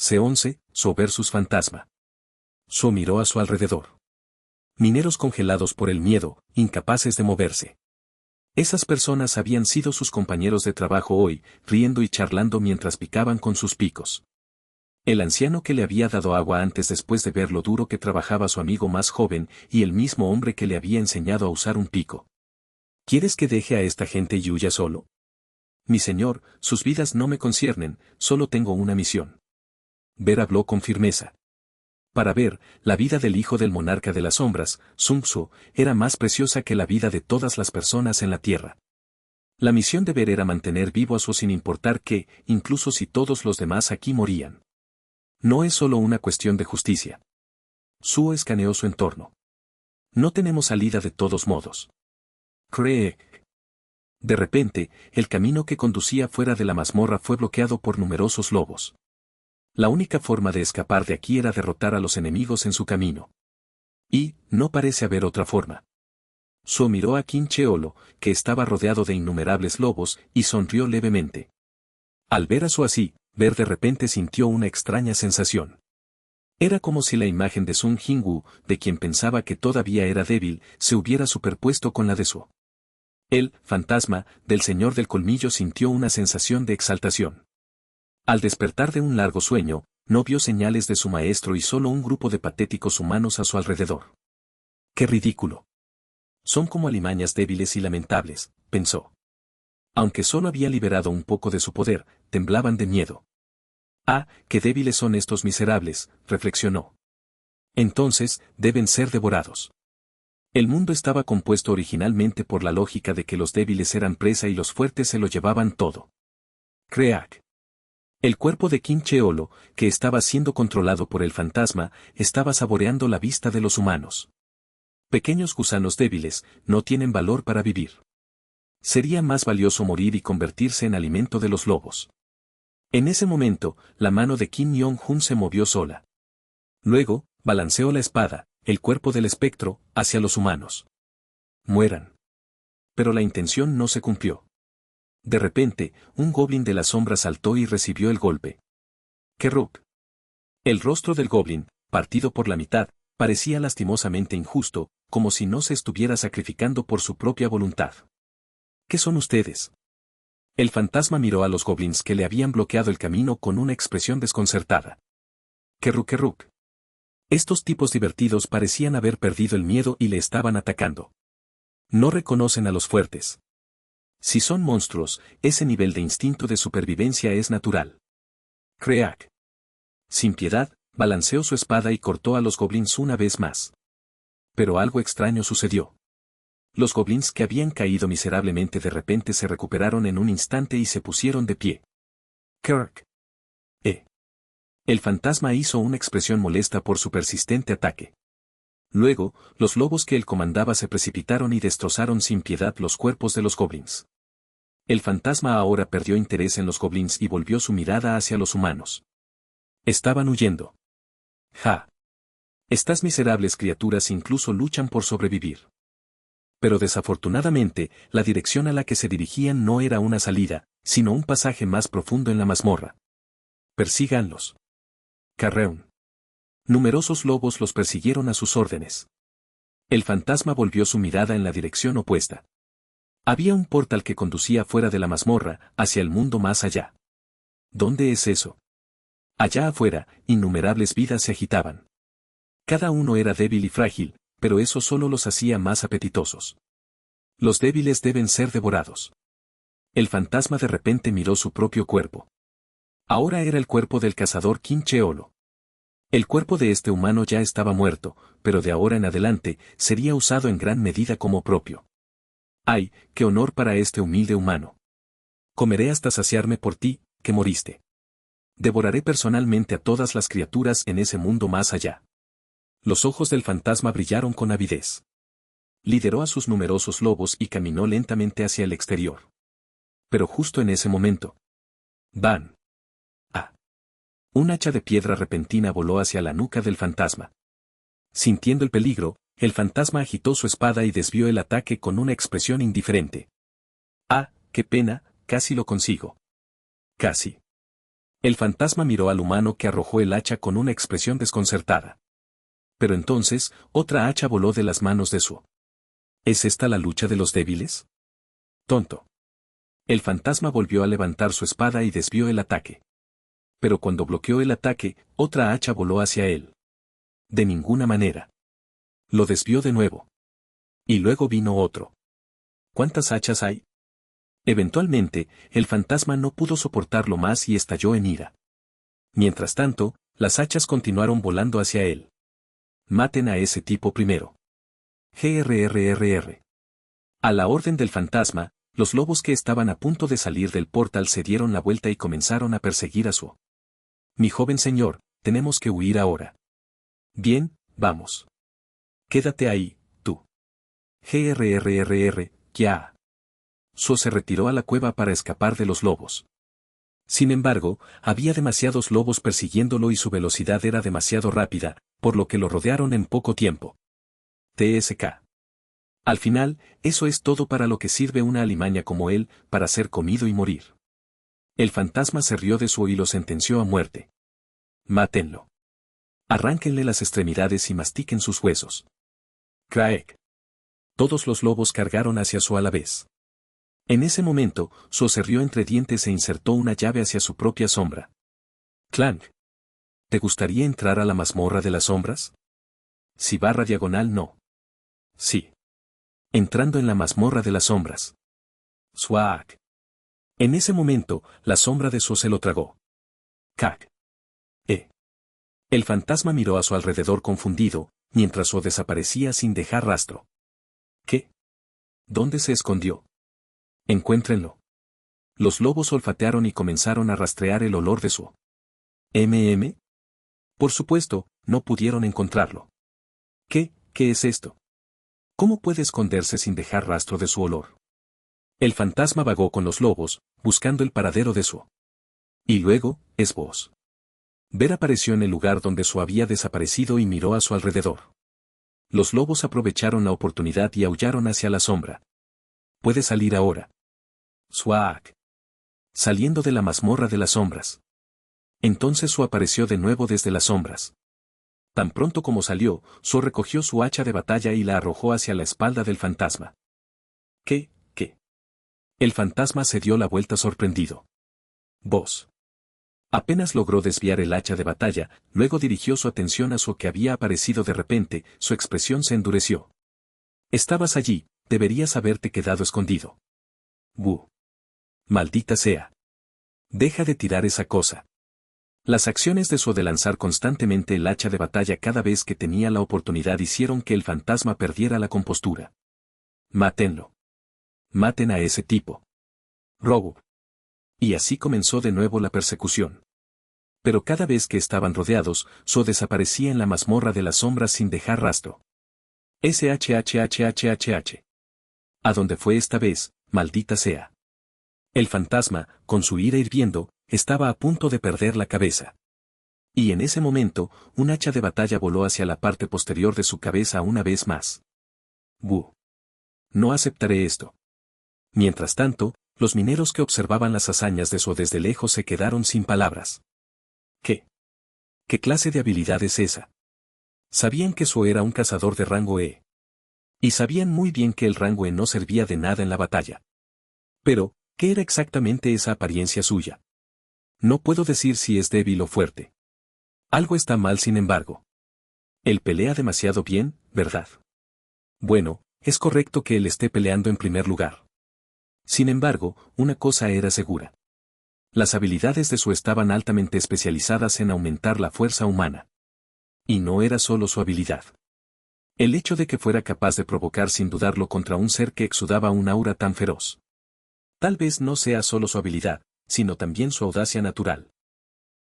C11, So vs Fantasma. So miró a su alrededor. Mineros congelados por el miedo, incapaces de moverse. Esas personas habían sido sus compañeros de trabajo hoy, riendo y charlando mientras picaban con sus picos. El anciano que le había dado agua antes después de ver lo duro que trabajaba su amigo más joven y el mismo hombre que le había enseñado a usar un pico. ¿Quieres que deje a esta gente y huya solo? Mi señor, sus vidas no me conciernen, solo tengo una misión. Ver habló con firmeza. Para Ver, la vida del hijo del monarca de las sombras, Sun Tzu, era más preciosa que la vida de todas las personas en la tierra. La misión de Ver era mantener vivo a Su sin importar qué, incluso si todos los demás aquí morían. No es solo una cuestión de justicia. Su escaneó su entorno. No tenemos salida de todos modos. Cree. De repente, el camino que conducía fuera de la mazmorra fue bloqueado por numerosos lobos. La única forma de escapar de aquí era derrotar a los enemigos en su camino. Y, no parece haber otra forma. Su miró a Qin Cheolo, que estaba rodeado de innumerables lobos, y sonrió levemente. Al ver a Su así, Ver de repente sintió una extraña sensación. Era como si la imagen de Sun Jingwu, de quien pensaba que todavía era débil, se hubiera superpuesto con la de Su. El fantasma del Señor del Colmillo sintió una sensación de exaltación. Al despertar de un largo sueño, no vio señales de su maestro y solo un grupo de patéticos humanos a su alrededor. ¡Qué ridículo! Son como alimañas débiles y lamentables, pensó. Aunque solo había liberado un poco de su poder, temblaban de miedo. ¡Ah, qué débiles son estos miserables!, reflexionó. Entonces, deben ser devorados. El mundo estaba compuesto originalmente por la lógica de que los débiles eran presa y los fuertes se lo llevaban todo. Creak. El cuerpo de Qin Cheolo, que estaba siendo controlado por el fantasma, estaba saboreando la vista de los humanos. Pequeños gusanos débiles, no tienen valor para vivir. Sería más valioso morir y convertirse en alimento de los lobos. En ese momento, la mano de Kim Jong-un se movió sola. Luego, balanceó la espada, el cuerpo del espectro, hacia los humanos. Mueran. Pero la intención no se cumplió. De repente, un goblin de la sombra saltó y recibió el golpe. Kerruk. El rostro del goblin, partido por la mitad, parecía lastimosamente injusto, como si no se estuviera sacrificando por su propia voluntad. ¿Qué son ustedes? El fantasma miró a los goblins que le habían bloqueado el camino con una expresión desconcertada. Kerruk. Estos tipos divertidos parecían haber perdido el miedo y le estaban atacando. No reconocen a los fuertes. Si son monstruos, ese nivel de instinto de supervivencia es natural. Creak. Sin piedad, balanceó su espada y cortó a los goblins una vez más. Pero algo extraño sucedió. Los goblins que habían caído miserablemente de repente se recuperaron en un instante y se pusieron de pie. Kirk. El fantasma hizo una expresión molesta por su persistente ataque. Luego, los lobos que él comandaba se precipitaron y destrozaron sin piedad los cuerpos de los goblins. El fantasma ahora perdió interés en los goblins y volvió su mirada hacia los humanos. Estaban huyendo. ¡Ja! Estas miserables criaturas incluso luchan por sobrevivir. Pero desafortunadamente, la dirección a la que se dirigían no era una salida, sino un pasaje más profundo en la mazmorra. Persíganlos. Carreón. Numerosos lobos los persiguieron a sus órdenes. El fantasma volvió su mirada en la dirección opuesta. Había un portal que conducía fuera de la mazmorra, hacia el mundo más allá. ¿Dónde es eso? Allá afuera, innumerables vidas se agitaban. Cada uno era débil y frágil, pero eso solo los hacía más apetitosos. Los débiles deben ser devorados. El fantasma de repente miró su propio cuerpo. Ahora era el cuerpo del cazador Qin Cheolo. El cuerpo de este humano ya estaba muerto, pero de ahora en adelante, sería usado en gran medida como propio. ¡Ay, qué honor para este humilde humano! Comeré hasta saciarme por ti, que moriste. Devoraré personalmente a todas las criaturas en ese mundo más allá. Los ojos del fantasma brillaron con avidez. Lideró a sus numerosos lobos y caminó lentamente hacia el exterior. Pero justo en ese momento. ¡Van! Un hacha de piedra repentina voló hacia la nuca del fantasma. Sintiendo el peligro, el fantasma agitó su espada y desvió el ataque con una expresión indiferente. ¡Ah, qué pena! Casi lo consigo. Casi. El fantasma miró al humano que arrojó el hacha con una expresión desconcertada. Pero entonces, otra hacha voló de las manos de Suo. ¿Es esta la lucha de los débiles? Tonto. El fantasma volvió a levantar su espada y desvió el ataque. Pero cuando bloqueó el ataque, otra hacha voló hacia él. De ninguna manera. Lo desvió de nuevo. Y luego vino otro. ¿Cuántas hachas hay? Eventualmente, el fantasma no pudo soportarlo más y estalló en ira. Mientras tanto, las hachas continuaron volando hacia él. Maten a ese tipo primero. GRRRR. A la orden del fantasma, los lobos que estaban a punto de salir del portal se dieron la vuelta y comenzaron a perseguir a Suo. Mi joven señor, tenemos que huir ahora. Bien, vamos. Quédate ahí, tú. GRRRR, ya. Suo se retiró a la cueva para escapar de los lobos. Sin embargo, había demasiados lobos persiguiéndolo y su velocidad era demasiado rápida, por lo que lo rodearon en poco tiempo. TSK. Al final, eso es todo para lo que sirve una alimaña como él, para ser comido y morir. El fantasma se rió de Suo y lo sentenció a muerte. Mátenlo. Arránquenle las extremidades y mastiquen sus huesos. Crack. Todos los lobos cargaron hacia Suo a la vez. En ese momento, Suo se rió entre dientes e insertó una llave hacia su propia sombra. Clank. ¿Te gustaría entrar a la mazmorra de las sombras? Si barra diagonal no. Sí. Entrando en la mazmorra de las sombras. Swag. En ese momento, la sombra de Suo se lo tragó. Cac. El fantasma miró a su alrededor confundido, mientras Suo desaparecía sin dejar rastro. ¿Qué? ¿Dónde se escondió? Encuéntrenlo. Los lobos olfatearon y comenzaron a rastrear el olor de Suo. ¿MM? Por supuesto, no pudieron encontrarlo. ¿Qué es esto? ¿Cómo puede esconderse sin dejar rastro de su olor? El fantasma vagó con los lobos, buscando el paradero de Suo. Y luego, es vos. Ver apareció en el lugar donde Suo había desaparecido y miró a su alrededor. Los lobos aprovecharon la oportunidad y aullaron hacia la sombra. Puede salir ahora. Swag. Saliendo de la mazmorra de las sombras. Entonces Suo apareció de nuevo desde las sombras. Tan pronto como salió, Suo recogió su hacha de batalla y la arrojó hacia la espalda del fantasma. ¿Qué? El fantasma se dio la vuelta sorprendido. Vos. Apenas logró desviar el hacha de batalla, luego dirigió su atención a Suo que había aparecido de repente, su expresión se endureció. Estabas allí, deberías haberte quedado escondido. Bu. Maldita sea. Deja de tirar esa cosa. Las acciones de Suo de lanzar constantemente el hacha de batalla cada vez que tenía la oportunidad hicieron que el fantasma perdiera la compostura. Mátenlo. Maten a ese tipo. Robo. Y así comenzó de nuevo la persecución. Pero cada vez que estaban rodeados, Suo desaparecía en la mazmorra de las sombras sin dejar rastro. SHHHHHH. ¿A dónde fue esta vez, maldita sea? El fantasma, con su ira hirviendo, estaba a punto de perder la cabeza. Y en ese momento, un hacha de batalla voló hacia la parte posterior de su cabeza una vez más. Bu. No aceptaré esto. Mientras tanto, los mineros que observaban las hazañas de Suo desde lejos se quedaron sin palabras. ¿Qué? ¿Qué clase de habilidad es esa? Sabían que Suo era un cazador de rango E. Y sabían muy bien que el rango E no servía de nada en la batalla. Pero, ¿qué era exactamente esa apariencia suya? No puedo decir si es débil o fuerte. Algo está mal sin embargo. Él pelea demasiado bien, ¿verdad? Bueno, es correcto que él esté peleando en primer lugar. Sin embargo, una cosa era segura. Las habilidades de Suo estaban altamente especializadas en aumentar la fuerza humana. Y no era solo su habilidad. El hecho de que fuera capaz de provocar sin dudarlo contra un ser que exudaba un aura tan feroz. Tal vez no sea solo su habilidad, sino también su audacia natural.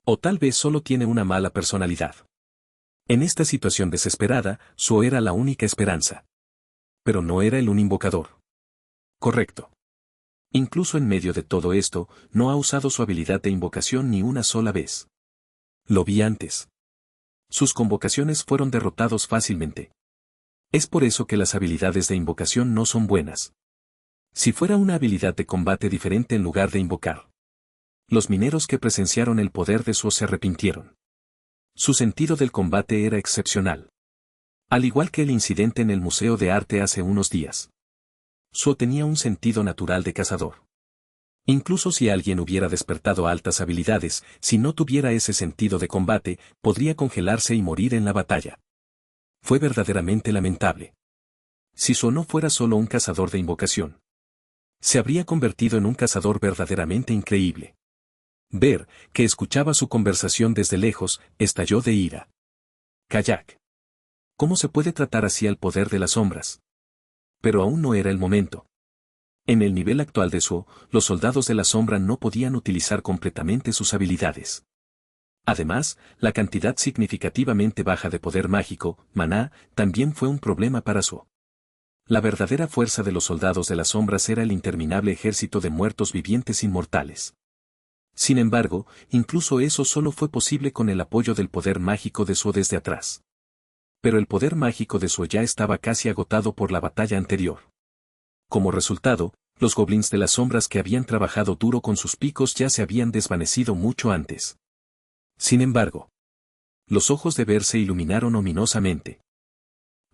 O tal vez solo tiene una mala personalidad. En esta situación desesperada, Suo era la única esperanza. Pero no era el un invocador. Correcto. Incluso en medio de todo esto, no ha usado su habilidad de invocación ni una sola vez. Lo vi antes. Sus convocaciones fueron derrotados fácilmente. Es por eso que las habilidades de invocación no son buenas. Si fuera una habilidad de combate diferente en lugar de invocar. Los mineros que presenciaron el poder de Suo se arrepintieron. Su sentido del combate era excepcional. Al igual que el incidente en el Museo de Arte hace unos días. Suo tenía un sentido natural de cazador. Incluso si alguien hubiera despertado altas habilidades, si no tuviera ese sentido de combate, podría congelarse y morir en la batalla. Fue verdaderamente lamentable. Si Suo no fuera solo un cazador de invocación, se habría convertido en un cazador verdaderamente increíble. Ver, que escuchaba su conversación desde lejos, estalló de ira. Kayak. ¿Cómo se puede tratar así al poder de las sombras? Pero aún no era el momento. En el nivel actual de Suo, los soldados de la sombra no podían utilizar completamente sus habilidades. Además, la cantidad significativamente baja de poder mágico, maná, también fue un problema para Suo. La verdadera fuerza de los soldados de las sombras era el interminable ejército de muertos vivientes inmortales. Sin embargo, incluso eso solo fue posible con el apoyo del poder mágico de Suo desde atrás. Pero el poder mágico de Suo ya estaba casi agotado por la batalla anterior. Como resultado, los goblins de las sombras que habían trabajado duro con sus picos ya se habían desvanecido mucho antes. Sin embargo, los ojos de Ver se iluminaron ominosamente.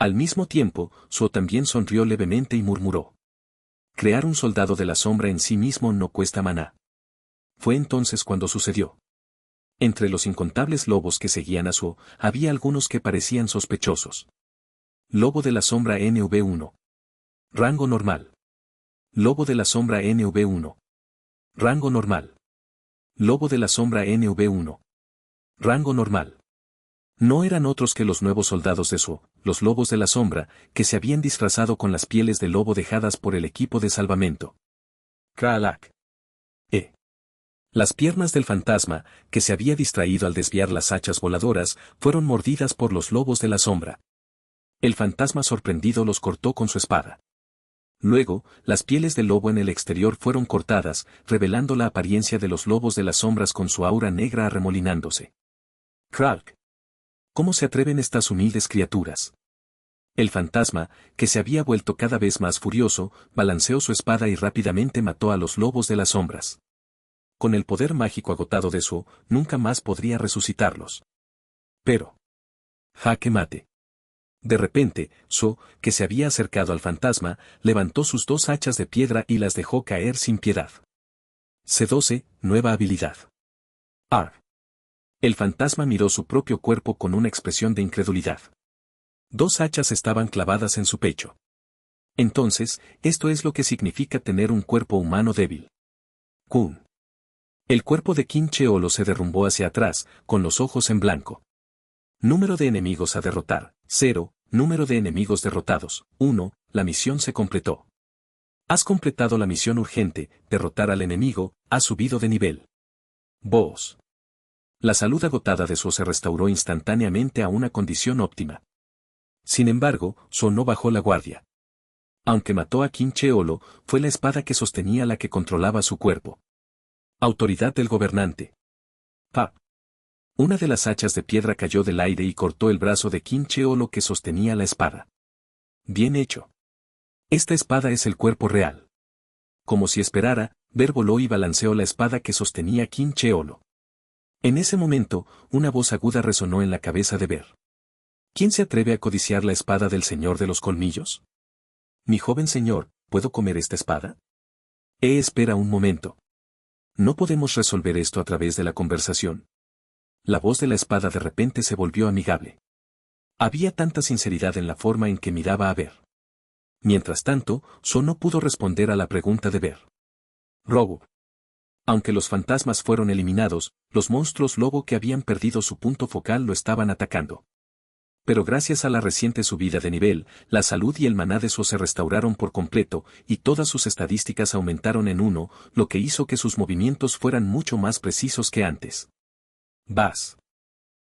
Al mismo tiempo, Suo también sonrió levemente y murmuró. Crear un soldado de la sombra en sí mismo no cuesta maná. Fue entonces cuando sucedió. Entre los incontables lobos que seguían a Suo, había algunos que parecían sospechosos. Lobo de la sombra NV1. Rango normal. Lobo de la sombra NV1. Rango normal. Lobo de la sombra NV1. Rango normal. No eran otros que los nuevos soldados de Suo, los lobos de la sombra, que se habían disfrazado con las pieles de lobo dejadas por el equipo de salvamento. Kraalak. Las piernas del fantasma, que se había distraído al desviar las hachas voladoras, fueron mordidas por los lobos de la sombra. El fantasma sorprendido los cortó con su espada. Luego, las pieles del lobo en el exterior fueron cortadas, revelando la apariencia de los lobos de las sombras con su aura negra arremolinándose. Kraalk. ¿Cómo se atreven estas humildes criaturas? El fantasma, que se había vuelto cada vez más furioso, balanceó su espada y rápidamente mató a los lobos de las sombras. Con el poder mágico agotado de Suo, nunca más podría resucitarlos. Pero... jaque mate. De repente, Suo, que se había acercado al fantasma, levantó sus dos hachas de piedra y las dejó caer sin piedad. C12, nueva habilidad. Ar. El fantasma miró su propio cuerpo con una expresión de incredulidad. Dos hachas estaban clavadas en su pecho. Entonces, esto es lo que significa tener un cuerpo humano débil. Kun. El cuerpo de Qin Cheolo se derrumbó hacia atrás, con los ojos en blanco. Número de enemigos a derrotar, 0. Número de enemigos derrotados, 1. La misión se completó. Has completado la misión urgente, derrotar al enemigo, has subido de nivel. Boss. La salud agotada de Suo se restauró instantáneamente a una condición óptima. Sin embargo, Suo no bajó la guardia. Aunque mató a Qin Cheolo, fue la espada que sostenía la que controlaba su cuerpo. Autoridad del gobernante. ¡Pap! Una de las hachas de piedra cayó del aire y cortó el brazo de Qin Cheolo que sostenía la espada. Bien hecho. Esta espada es el cuerpo real. Como si esperara, Ver voló y balanceó la espada que sostenía Qin Cheolo. En ese momento, una voz aguda resonó en la cabeza de Ver. ¿Quién se atreve a codiciar la espada del Señor de los Colmillos? Mi joven señor, ¿puedo comer esta espada? Espera un momento. ¿No podemos resolver esto a través de la conversación? La voz de la espada de repente se volvió amigable. Había tanta sinceridad en la forma en que miraba a Ver. Mientras tanto, Suo no pudo responder a la pregunta de Ver. Robo. Aunque los fantasmas fueron eliminados, los monstruos lobo que habían perdido su punto focal lo estaban atacando. Pero gracias a la reciente subida de nivel, la salud y el maná de Suo se restauraron por completo, y todas sus estadísticas aumentaron en 1, lo que hizo que sus movimientos fueran mucho más precisos que antes. Vas.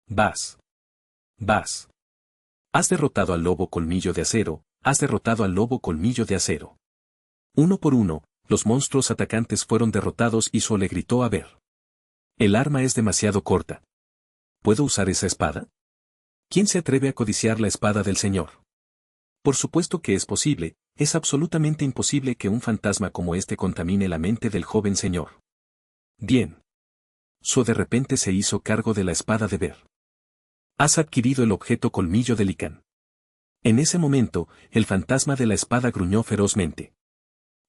Vas. Vas. Has derrotado al lobo colmillo de acero, has derrotado al lobo colmillo de acero. Uno por uno, los monstruos atacantes fueron derrotados y Suo le gritó a Ver. El arma es demasiado corta. ¿Puedo usar esa espada? ¿Quién se atreve a codiciar la espada del Señor? Por supuesto que es posible, es absolutamente imposible que un fantasma como este contamine la mente del joven señor. Bien. So de repente se hizo cargo de la espada de Ver. Has adquirido el objeto colmillo de Licán. En ese momento, el fantasma de la espada gruñó ferozmente.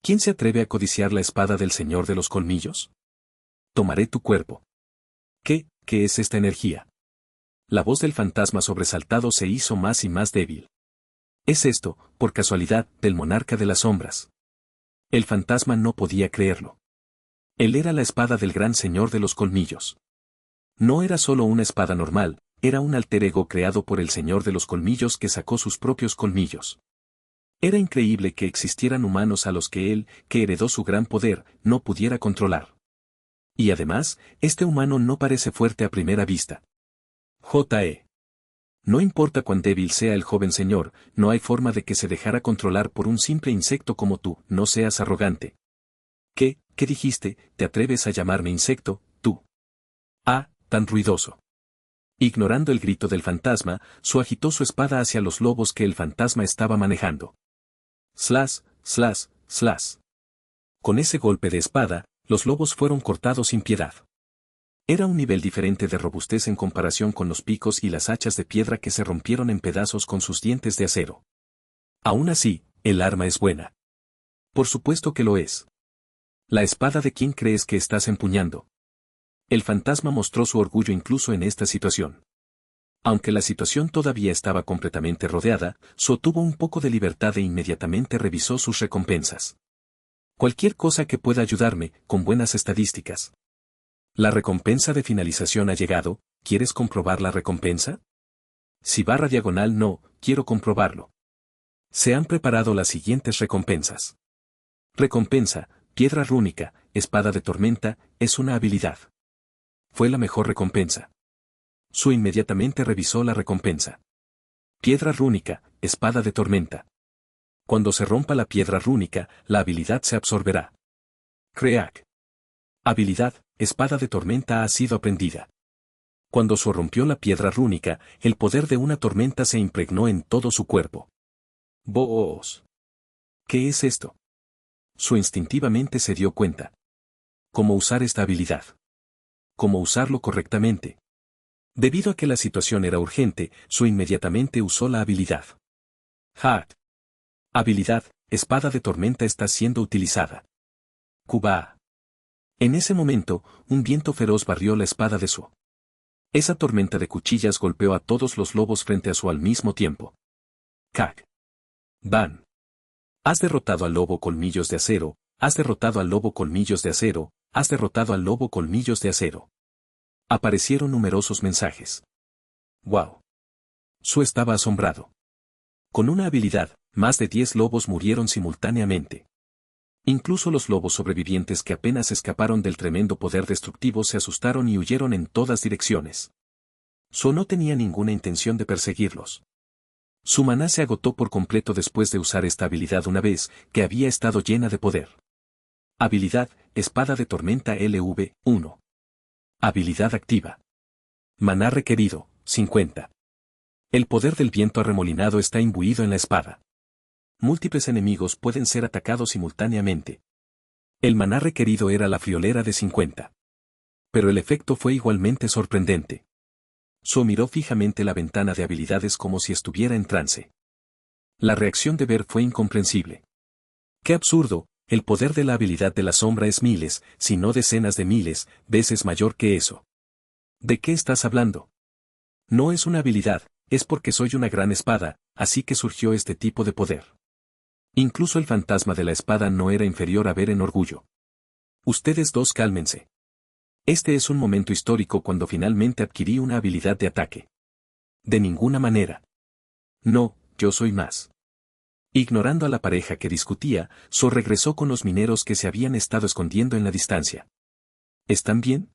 ¿Quién se atreve a codiciar la espada del Señor de los Colmillos? Tomaré tu cuerpo. ¿Qué es esta energía? La voz del fantasma sobresaltado se hizo más y más débil. Es esto, por casualidad, del monarca de las sombras. El fantasma no podía creerlo. Él era la espada del gran Señor de los Colmillos. No era solo una espada normal, era un alter ego creado por el Señor de los Colmillos que sacó sus propios colmillos. Era increíble que existieran humanos a los que él, que heredó su gran poder, no pudiera controlar. Y además, este humano no parece fuerte a primera vista. J.E. No importa cuán débil sea el joven señor, no hay forma de que se dejara controlar por un simple insecto como tú, no seas arrogante. ¿Qué dijiste? ¿Te atreves a llamarme insecto, tú? Ah, tan ruidoso. Ignorando el grito del fantasma, Su agitó su espada hacia los lobos que el fantasma estaba manejando. Slash, slash, slash. Con ese golpe de espada, los lobos fueron cortados sin piedad. Era un nivel diferente de robustez en comparación con los picos y las hachas de piedra que se rompieron en pedazos con sus dientes de acero. Aún así, el arma es buena. Por supuesto que lo es. ¿La espada de quién crees que estás empuñando? El fantasma mostró su orgullo incluso en esta situación. Aunque la situación todavía estaba completamente rodeada, So tuvo un poco de libertad e inmediatamente revisó sus recompensas. Cualquier cosa que pueda ayudarme, con buenas estadísticas. La recompensa de finalización ha llegado, ¿quieres comprobar la recompensa? Si /diagonal no, quiero comprobarlo. Se han preparado las siguientes recompensas. Recompensa, piedra rúnica, espada de tormenta, es una habilidad. Fue la mejor recompensa. Su inmediatamente revisó la recompensa. Piedra rúnica, espada de tormenta. Cuando se rompa la piedra rúnica, la habilidad se absorberá. Creak. Habilidad, espada de tormenta ha sido aprendida. Cuando Su rompió la piedra rúnica, el poder de una tormenta se impregnó en todo su cuerpo. Boos. ¿Qué es esto? Su instintivamente se dio cuenta. ¿Cómo usar esta habilidad? ¿Cómo usarlo correctamente? Debido a que la situación era urgente, Su inmediatamente usó la habilidad. Hat. Habilidad, espada de tormenta está siendo utilizada. Cuba. En ese momento, un viento feroz barrió la espada de Su. Esa tormenta de cuchillas golpeó a todos los lobos frente a Su al mismo tiempo. Kak. Ban. Has derrotado al lobo colmillos de acero, has derrotado al lobo colmillos de acero, has derrotado al lobo colmillos de acero. Aparecieron numerosos mensajes. ¡Wow! Su estaba asombrado. Con una habilidad, más de 10 lobos murieron simultáneamente. Incluso los lobos sobrevivientes que apenas escaparon del tremendo poder destructivo se asustaron y huyeron en todas direcciones. Su no tenía ninguna intención de perseguirlos. Su maná se agotó por completo después de usar esta habilidad una vez que había estado llena de poder. Habilidad, espada de tormenta LV1. Habilidad activa. Maná requerido, 50. El poder del viento arremolinado está imbuido en la espada. Múltiples enemigos pueden ser atacados simultáneamente. El maná requerido era la friolera de 50. Pero el efecto fue igualmente sorprendente. So miró fijamente la ventana de habilidades como si estuviera en trance. La reacción de Ver fue incomprensible. ¡Qué absurdo! El poder de la habilidad de la sombra es miles, si no decenas de miles, veces mayor que eso. ¿De qué estás hablando? No es una habilidad, es porque soy una gran espada, así que surgió este tipo de poder. Incluso el fantasma de la espada no era inferior a Ver en orgullo. Ustedes dos cálmense. Este es un momento histórico cuando finalmente adquirí una habilidad de ataque. De ninguna manera. No, yo soy más. Ignorando a la pareja que discutía, So regresó con los mineros que se habían estado escondiendo en la distancia. ¿Están bien?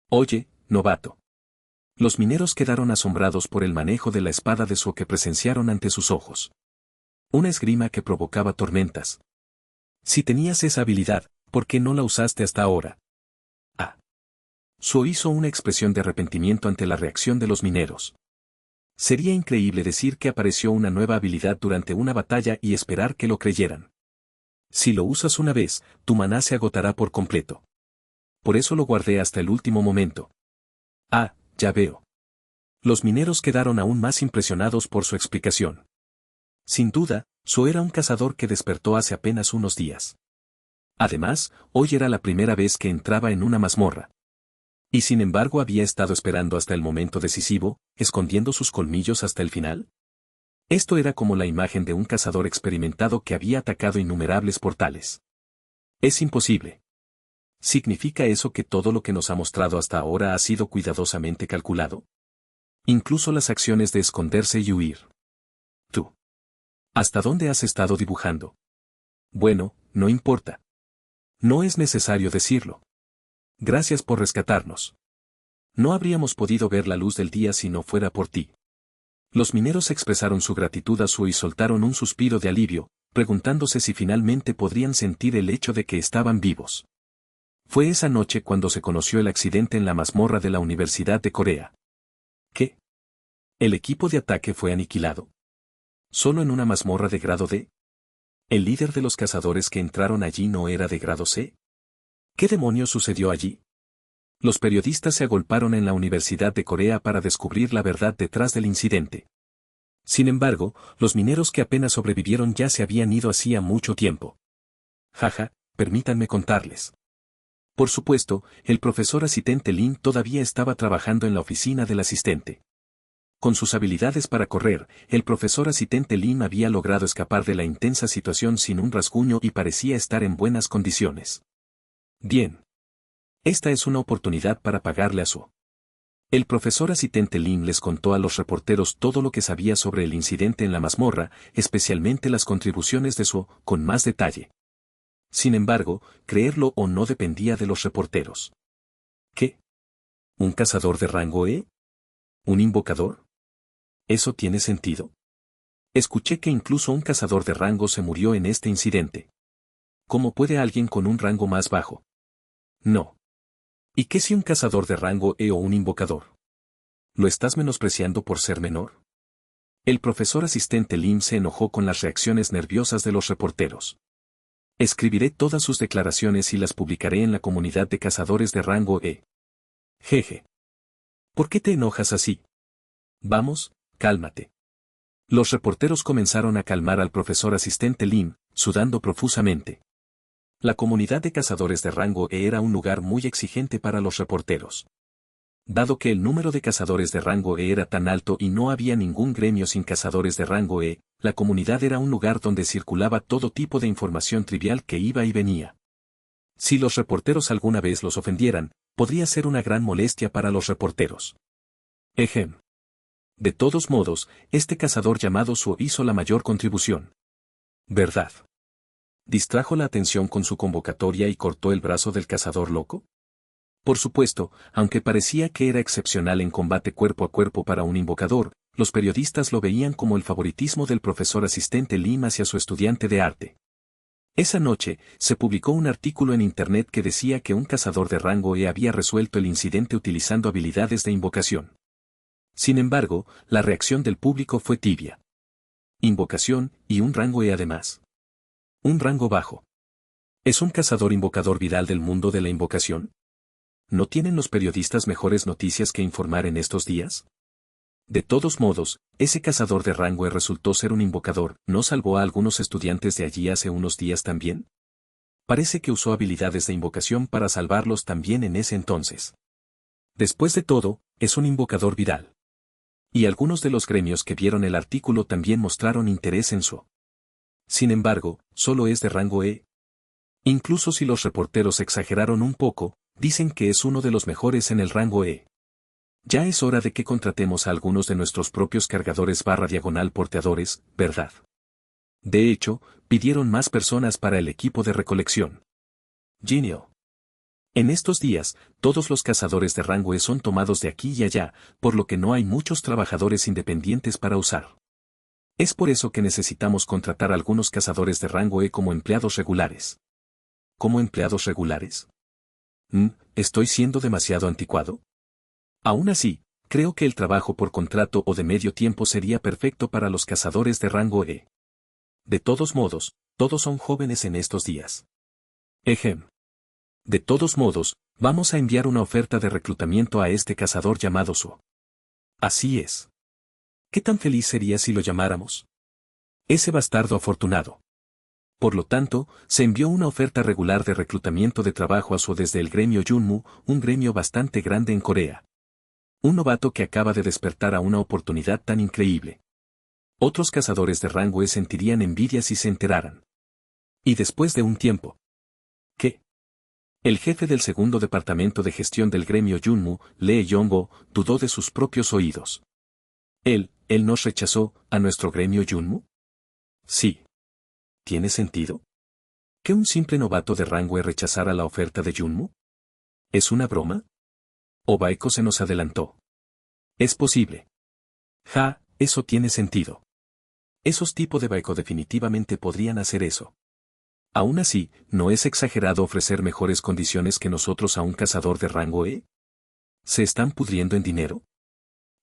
Oye, novato. Los mineros quedaron asombrados por el manejo de la espada de So que presenciaron ante sus ojos. Una esgrima que provocaba tormentas. Si tenías esa habilidad, ¿por qué no la usaste hasta ahora? Ah. So hizo una expresión de arrepentimiento ante la reacción de los mineros. Sería increíble decir que apareció una nueva habilidad durante una batalla y esperar que lo creyeran. Si lo usas una vez, tu maná se agotará por completo. por eso lo guardé hasta el último momento. Ah, ya veo. Los mineros quedaron aún más impresionados por su explicación. Sin duda, So era un cazador que despertó hace apenas unos días. Además, hoy era la primera vez que entraba en una mazmorra. Y sin embargo había estado esperando hasta el momento decisivo, escondiendo sus colmillos hasta el final. Esto era como la imagen de un cazador experimentado que había atacado innumerables portales. Es imposible. ¿Significa eso que todo lo que nos ha mostrado hasta ahora ha sido cuidadosamente calculado? Incluso las acciones de esconderse y huir. Tú. ¿Hasta dónde has estado dibujando? Bueno, no importa. No es necesario decirlo. Gracias por rescatarnos. No habríamos podido ver la luz del día si no fuera por ti. Los mineros expresaron su gratitud a Su y soltaron un suspiro de alivio, preguntándose si finalmente podrían sentir el hecho de que estaban vivos. Fue esa noche cuando se conoció el accidente en la mazmorra de la Universidad de Corea. ¿Qué? ¿El equipo de ataque fue aniquilado? ¿Solo en una mazmorra de grado D? ¿El líder de los cazadores que entraron allí no era de grado C? ¿Qué demonios sucedió allí? Los periodistas se agolparon en la Universidad de Corea para descubrir la verdad detrás del incidente. Sin embargo, los mineros que apenas sobrevivieron ya se habían ido hacía mucho tiempo. Jaja, permítanme contarles. Por supuesto, el profesor asistente Lin todavía estaba trabajando en la oficina del asistente. Con sus habilidades para correr, el profesor asistente Lin había logrado escapar de la intensa situación sin un rasguño y parecía estar en buenas condiciones. Bien. Esta es una oportunidad para pagarle a Su. El profesor asistente Lin les contó a los reporteros todo lo que sabía sobre el incidente en la mazmorra, especialmente las contribuciones de Su, con más detalle. Sin embargo, creerlo o no dependía de los reporteros. ¿Qué? ¿Un cazador de rango E? ¿Un invocador? ¿Eso tiene sentido? Escuché que incluso un cazador de rango se murió en este incidente. ¿Cómo puede alguien con un rango más bajo? No. ¿Y qué si un cazador de rango E o un invocador? ¿Lo estás menospreciando por ser menor? El profesor asistente Lim se enojó con las reacciones nerviosas de los reporteros. Escribiré todas sus declaraciones y las publicaré en la comunidad de cazadores de rango E. Jeje. ¿Por qué te enojas así? Vamos, cálmate. Los reporteros comenzaron a calmar al profesor asistente Lim, sudando profusamente. La comunidad de cazadores de rango E era un lugar muy exigente para los reporteros. Dado que el número de cazadores de rango E era tan alto y no había ningún gremio sin cazadores de rango E, la comunidad era un lugar donde circulaba todo tipo de información trivial que iba y venía. Si los reporteros alguna vez los ofendieran, podría ser una gran molestia para los reporteros. Ejem. De todos modos, este cazador llamado Su hizo la mayor contribución. ¿Verdad? ¿Distrajo la atención con su convocatoria y cortó el brazo del cazador loco? Por supuesto, aunque parecía que era excepcional en combate cuerpo a cuerpo para un invocador, los periodistas lo veían como el favoritismo del profesor asistente Lim hacia su estudiante de arte. Esa noche, se publicó un artículo en Internet que decía que un cazador de rango E había resuelto el incidente utilizando habilidades de invocación. Sin embargo, la reacción del público fue tibia. Invocación, y un rango E además. Un rango bajo. ¿Es un cazador invocador viral del mundo de la invocación? ¿No tienen los periodistas mejores noticias que informar en estos días? De todos modos, ese cazador de rango E resultó ser un invocador, ¿no salvó a algunos estudiantes de allí hace unos días también? Parece que usó habilidades de invocación para salvarlos también en ese entonces. Después de todo, es un invocador viral. Y algunos de los gremios que vieron el artículo también mostraron interés en Su. Sin embargo, solo es de rango E. Incluso si los reporteros exageraron un poco, dicen que es uno de los mejores en el rango E. Ya es hora de que contratemos a algunos de nuestros propios cargadores /diagonal porteadores, ¿verdad? De hecho, pidieron más personas para el equipo de recolección. Genio. En estos días, todos los cazadores de rango E son tomados de aquí y allá, por lo que no hay muchos trabajadores independientes para usar. Es por eso que necesitamos contratar a algunos cazadores de rango E como empleados regulares. ¿Como empleados regulares? ¿Estoy siendo demasiado anticuado? Aún así, creo que el trabajo por contrato o de medio tiempo sería perfecto para los cazadores de rango E. De todos modos, todos son jóvenes en estos días. Ejem. De todos modos, vamos a enviar una oferta de reclutamiento a este cazador llamado Suo. Así es. ¿Qué tan feliz sería si lo llamáramos? Ese bastardo afortunado. Por lo tanto, se envió una oferta regular de reclutamiento de trabajo a Suo desde el gremio Yunmu, un gremio bastante grande en Corea. Un novato que acaba de despertar a una oportunidad tan increíble. Otros cazadores de rango E sentirían envidia si se enteraran. Y después de un tiempo. ¿Qué? El jefe del segundo departamento de gestión del gremio Yunmu, Lee Yongo, dudó de sus propios oídos. ¿Él nos rechazó, a nuestro gremio Yunmu? Sí. ¿Tiene sentido? ¿Que un simple novato de rango E rechazara la oferta de Yunmu? ¿Es una broma? ¿O Baiko se nos adelantó? Es posible. Eso tiene sentido. Esos tipos de Baiko definitivamente podrían hacer eso. Aún así, ¿no es exagerado ofrecer mejores condiciones que nosotros a un cazador de rango E? ¿Se están pudriendo en dinero?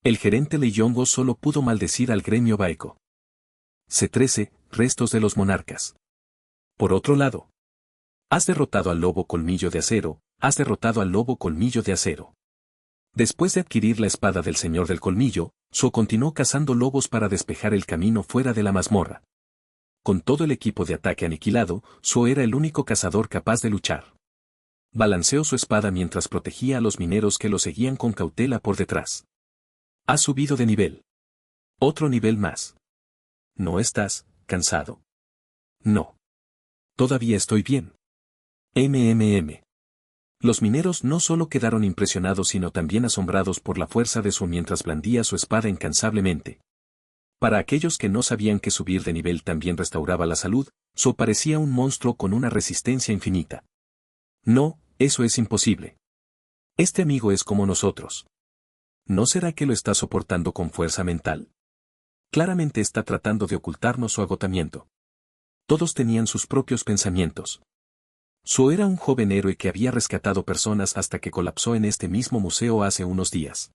El gerente Lee Yongo solo pudo maldecir al gremio Baiko. C13, restos de los monarcas. Por otro lado, has derrotado al lobo colmillo de acero, has derrotado al lobo colmillo de acero. Después de adquirir la espada del señor del colmillo, Suo continuó cazando lobos para despejar el camino fuera de la mazmorra. Con todo el equipo de ataque aniquilado, Suo era el único cazador capaz de luchar. Balanceó su espada mientras protegía a los mineros que lo seguían con cautela por detrás. Has subido de nivel. Otro nivel más. ¿No estás cansado? No. Todavía estoy bien. Los mineros no solo quedaron impresionados sino también asombrados por la fuerza de Suo mientras blandía su espada incansablemente. Para aquellos que no sabían que subir de nivel también restauraba la salud, Suo parecía un monstruo con una resistencia infinita. No, eso es imposible. Este amigo es como nosotros. ¿No será que lo está soportando con fuerza mental? Claramente está tratando de ocultarnos su agotamiento. Todos tenían sus propios pensamientos. Suo era un joven héroe que había rescatado personas hasta que colapsó en este mismo museo hace unos días.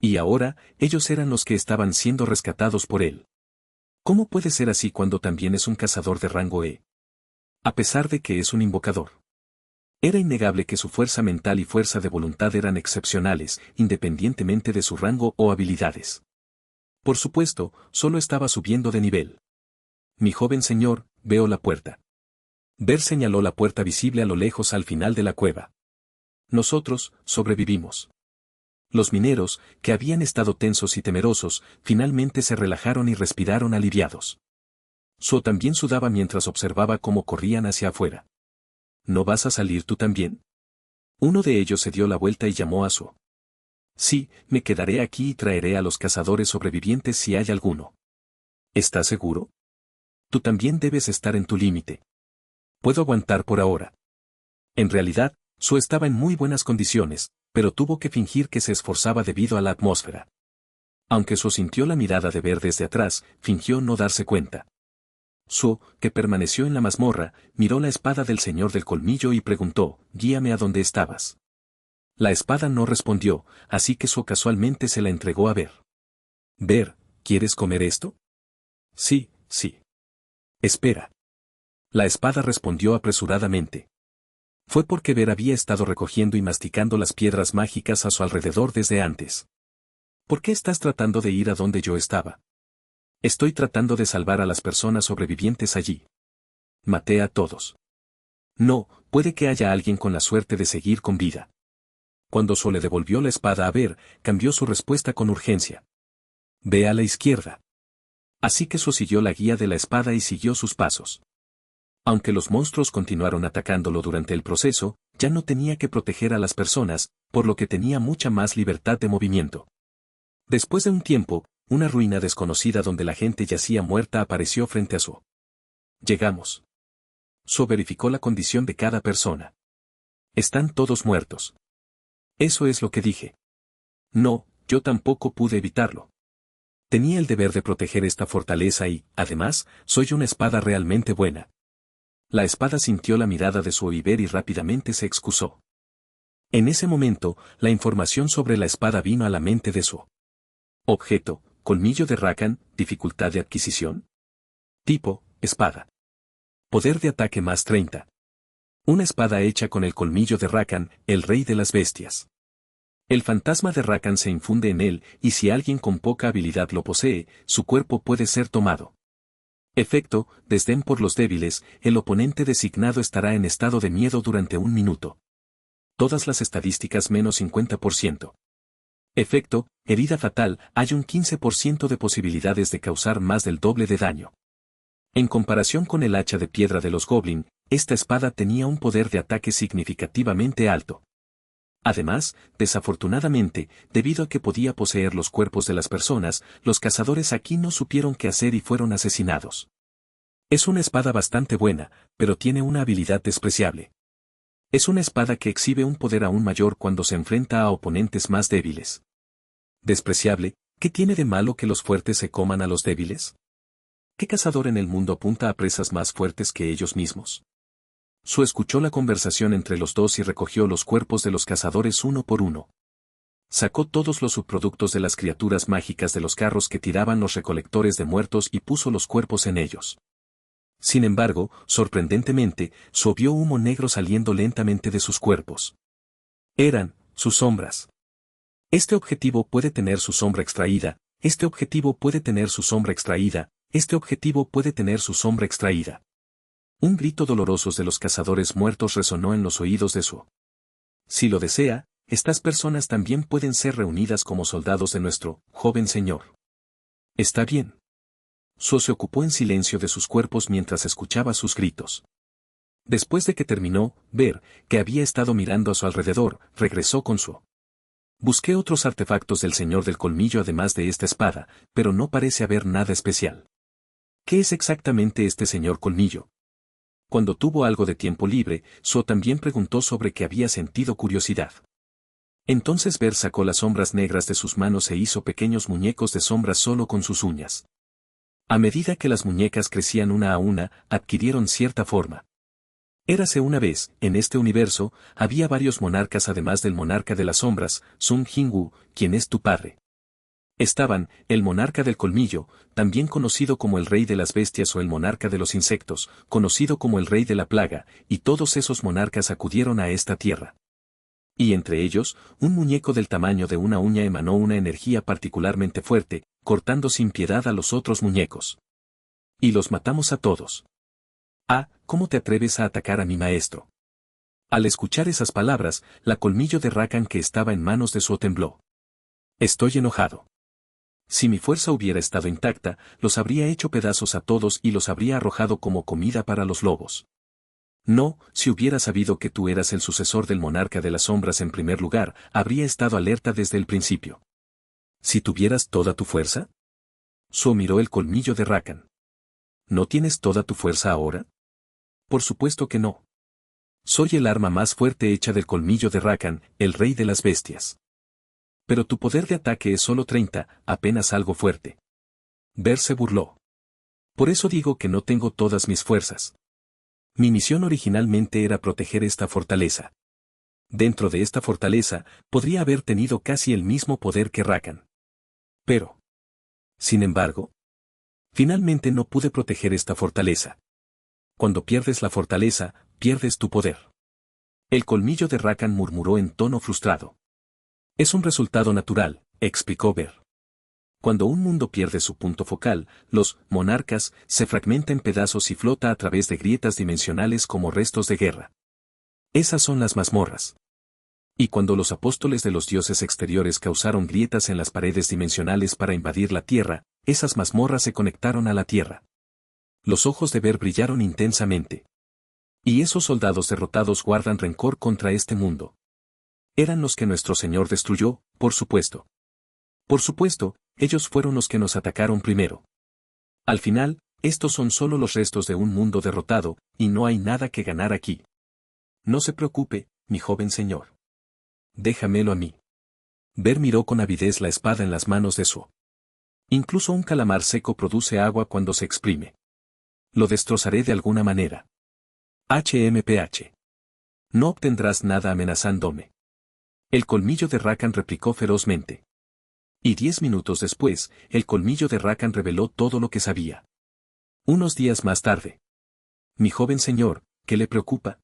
Y ahora, ellos eran los que estaban siendo rescatados por él. ¿Cómo puede ser así cuando también es un cazador de rango E? A pesar de que es un invocador. Era innegable que su fuerza mental y fuerza de voluntad eran excepcionales, independientemente de su rango o habilidades. Por supuesto, solo estaba subiendo de nivel. Mi joven señor, veo la puerta. Ver señaló la puerta visible a lo lejos al final de la cueva. Nosotros, sobrevivimos. Los mineros, que habían estado tensos y temerosos, finalmente se relajaron y respiraron aliviados. Suo también sudaba mientras observaba cómo corrían hacia afuera. ¿No vas a salir tú también? Uno de ellos se dio la vuelta y llamó a Suo. Sí, me quedaré aquí y traeré a los cazadores sobrevivientes si hay alguno. ¿Estás seguro? Tú también debes estar en tu límite. Puedo aguantar por ahora. En realidad, Suo estaba en muy buenas condiciones, pero tuvo que fingir que se esforzaba debido a la atmósfera. Aunque Suo sintió la mirada de ver desde atrás, fingió no darse cuenta. Suo, que permaneció en la mazmorra, miró la espada del señor del colmillo y preguntó, guíame a donde estabas. La espada no respondió, así que Suo casualmente se la entregó a Ver. Ver, ¿quieres comer esto? Sí. Espera. La espada respondió apresuradamente. Fue porque Ver había estado recogiendo y masticando las piedras mágicas a su alrededor desde antes. ¿Por qué estás tratando de ir a donde yo estaba? Estoy tratando de salvar a las personas sobrevivientes allí. Maté a todos. No, puede que haya alguien con la suerte de seguir con vida. Cuando Suo le devolvió la espada a Ver, cambió su respuesta con urgencia. Ve a la izquierda. Así que Suo siguió la guía de la espada y siguió sus pasos. Aunque los monstruos continuaron atacándolo durante el proceso, ya no tenía que proteger a las personas, por lo que tenía mucha más libertad de movimiento. Después de un tiempo, una ruina desconocida donde la gente yacía muerta apareció frente a Suo. Llegamos. Suo verificó la condición de cada persona. Están todos muertos. Eso es lo que dije. No, yo tampoco pude evitarlo. Tenía el deber de proteger esta fortaleza y, además, soy una espada realmente buena. La espada sintió la mirada de Suo y Ver y rápidamente se excusó. En ese momento, la información sobre la espada vino a la mente de Suo. Objeto, colmillo de Rakan, dificultad de adquisición. Tipo, espada. Poder de ataque más 30. Una espada hecha con el colmillo de Rakan, el rey de las bestias. El fantasma de Rakan se infunde en él, y si alguien con poca habilidad lo posee, su cuerpo puede ser tomado. Efecto: desdén por los débiles, el oponente designado estará en estado de miedo durante 1 minuto. Todas las estadísticas menos 50%. Efecto: herida fatal, hay un 15% de posibilidades de causar más del doble de daño. En comparación con el hacha de piedra de los Goblin, esta espada tenía un poder de ataque significativamente alto. Además, desafortunadamente, debido a que podía poseer los cuerpos de las personas, los cazadores aquí no supieron qué hacer y fueron asesinados. Es una espada bastante buena, pero tiene una habilidad despreciable. Es una espada que exhibe un poder aún mayor cuando se enfrenta a oponentes más débiles. ¿Despreciable? ¿Qué tiene de malo que los fuertes se coman a los débiles? ¿Qué cazador en el mundo apunta a presas más fuertes que ellos mismos? Su escuchó la conversación entre los dos y recogió los cuerpos de los cazadores uno por uno. Sacó todos los subproductos de las criaturas mágicas de los carros que tiraban los recolectores de muertos y puso los cuerpos en ellos. Sin embargo, sorprendentemente, vio humo negro saliendo lentamente de sus cuerpos. Eran sus sombras. Este objetivo puede tener su sombra extraída, este objetivo puede tener su sombra extraída, este objetivo puede tener su sombra extraída. Un grito doloroso de los cazadores muertos resonó en los oídos de Su. Si lo desea, estas personas también pueden ser reunidas como soldados de nuestro joven señor. Está bien. Su se ocupó en silencio de sus cuerpos mientras escuchaba sus gritos. Después de que terminó, ver que había estado mirando a su alrededor, regresó con Su. Busqué otros artefactos del Señor del Colmillo además de esta espada, pero no parece haber nada especial. ¿Qué es exactamente este Señor Colmillo? Cuando tuvo algo de tiempo libre, Su también preguntó sobre qué había sentido curiosidad. Entonces Ver sacó las sombras negras de sus manos e hizo pequeños muñecos de sombras solo con sus uñas. A medida que las muñecas crecían una a una, adquirieron cierta forma. Érase una vez, en este universo, había varios monarcas además del monarca de las sombras, Sun Jingu, quien es tu padre. Estaban, el monarca del colmillo, también conocido como el rey de las bestias o el monarca de los insectos, conocido como el rey de la plaga, y todos esos monarcas acudieron a esta tierra. Y entre ellos, un muñeco del tamaño de una uña emanó una energía particularmente fuerte, cortando sin piedad a los otros muñecos. Y los matamos a todos. Ah, ¿cómo te atreves a atacar a mi maestro? Al escuchar esas palabras, la colmillo de Rakan que estaba en manos de Su tembló. Estoy enojado. Si mi fuerza hubiera estado intacta, los habría hecho pedazos a todos y los habría arrojado como comida para los lobos. No, si hubiera sabido que tú eras el sucesor del monarca de las sombras en primer lugar, habría estado alerta desde el principio. ¿Si tuvieras toda tu fuerza? Su miró el colmillo de Rakan. ¿No tienes toda tu fuerza ahora? Por supuesto que no. Soy el arma más fuerte hecha del colmillo de Rakan, el rey de las bestias. Pero tu poder de ataque es solo 30, apenas algo fuerte. Ver se burló. Por eso digo que no tengo todas mis fuerzas. Mi misión originalmente era proteger esta fortaleza. Dentro de esta fortaleza, podría haber tenido casi el mismo poder que Rakan. Pero, sin embargo, finalmente no pude proteger esta fortaleza. Cuando pierdes la fortaleza, pierdes tu poder. El colmillo de Rakan murmuró en tono frustrado. Es un resultado natural, explicó Ver. Cuando un mundo pierde su punto focal, los monarcas se fragmenta en pedazos y flota a través de grietas dimensionales como restos de guerra. Esas son las mazmorras. Y cuando los apóstoles de los dioses exteriores causaron grietas en las paredes dimensionales para invadir la Tierra, esas mazmorras se conectaron a la Tierra. Los ojos de Ver brillaron intensamente. Y esos soldados derrotados guardan rencor contra este mundo. Eran los que nuestro Señor destruyó, por supuesto. Por supuesto, ellos fueron los que nos atacaron primero. Al final, estos son solo los restos de un mundo derrotado, y no hay nada que ganar aquí. No se preocupe, mi joven señor. Déjamelo a mí. Ver miró con avidez la espada en las manos de Su. Incluso un calamar seco produce agua cuando se exprime. Lo destrozaré de alguna manera. HMPH. No obtendrás nada amenazándome. El colmillo de Rakan replicó ferozmente. Y 10 minutos después, el colmillo de Rakan reveló todo lo que sabía. Unos días más tarde. Mi joven señor, ¿qué le preocupa?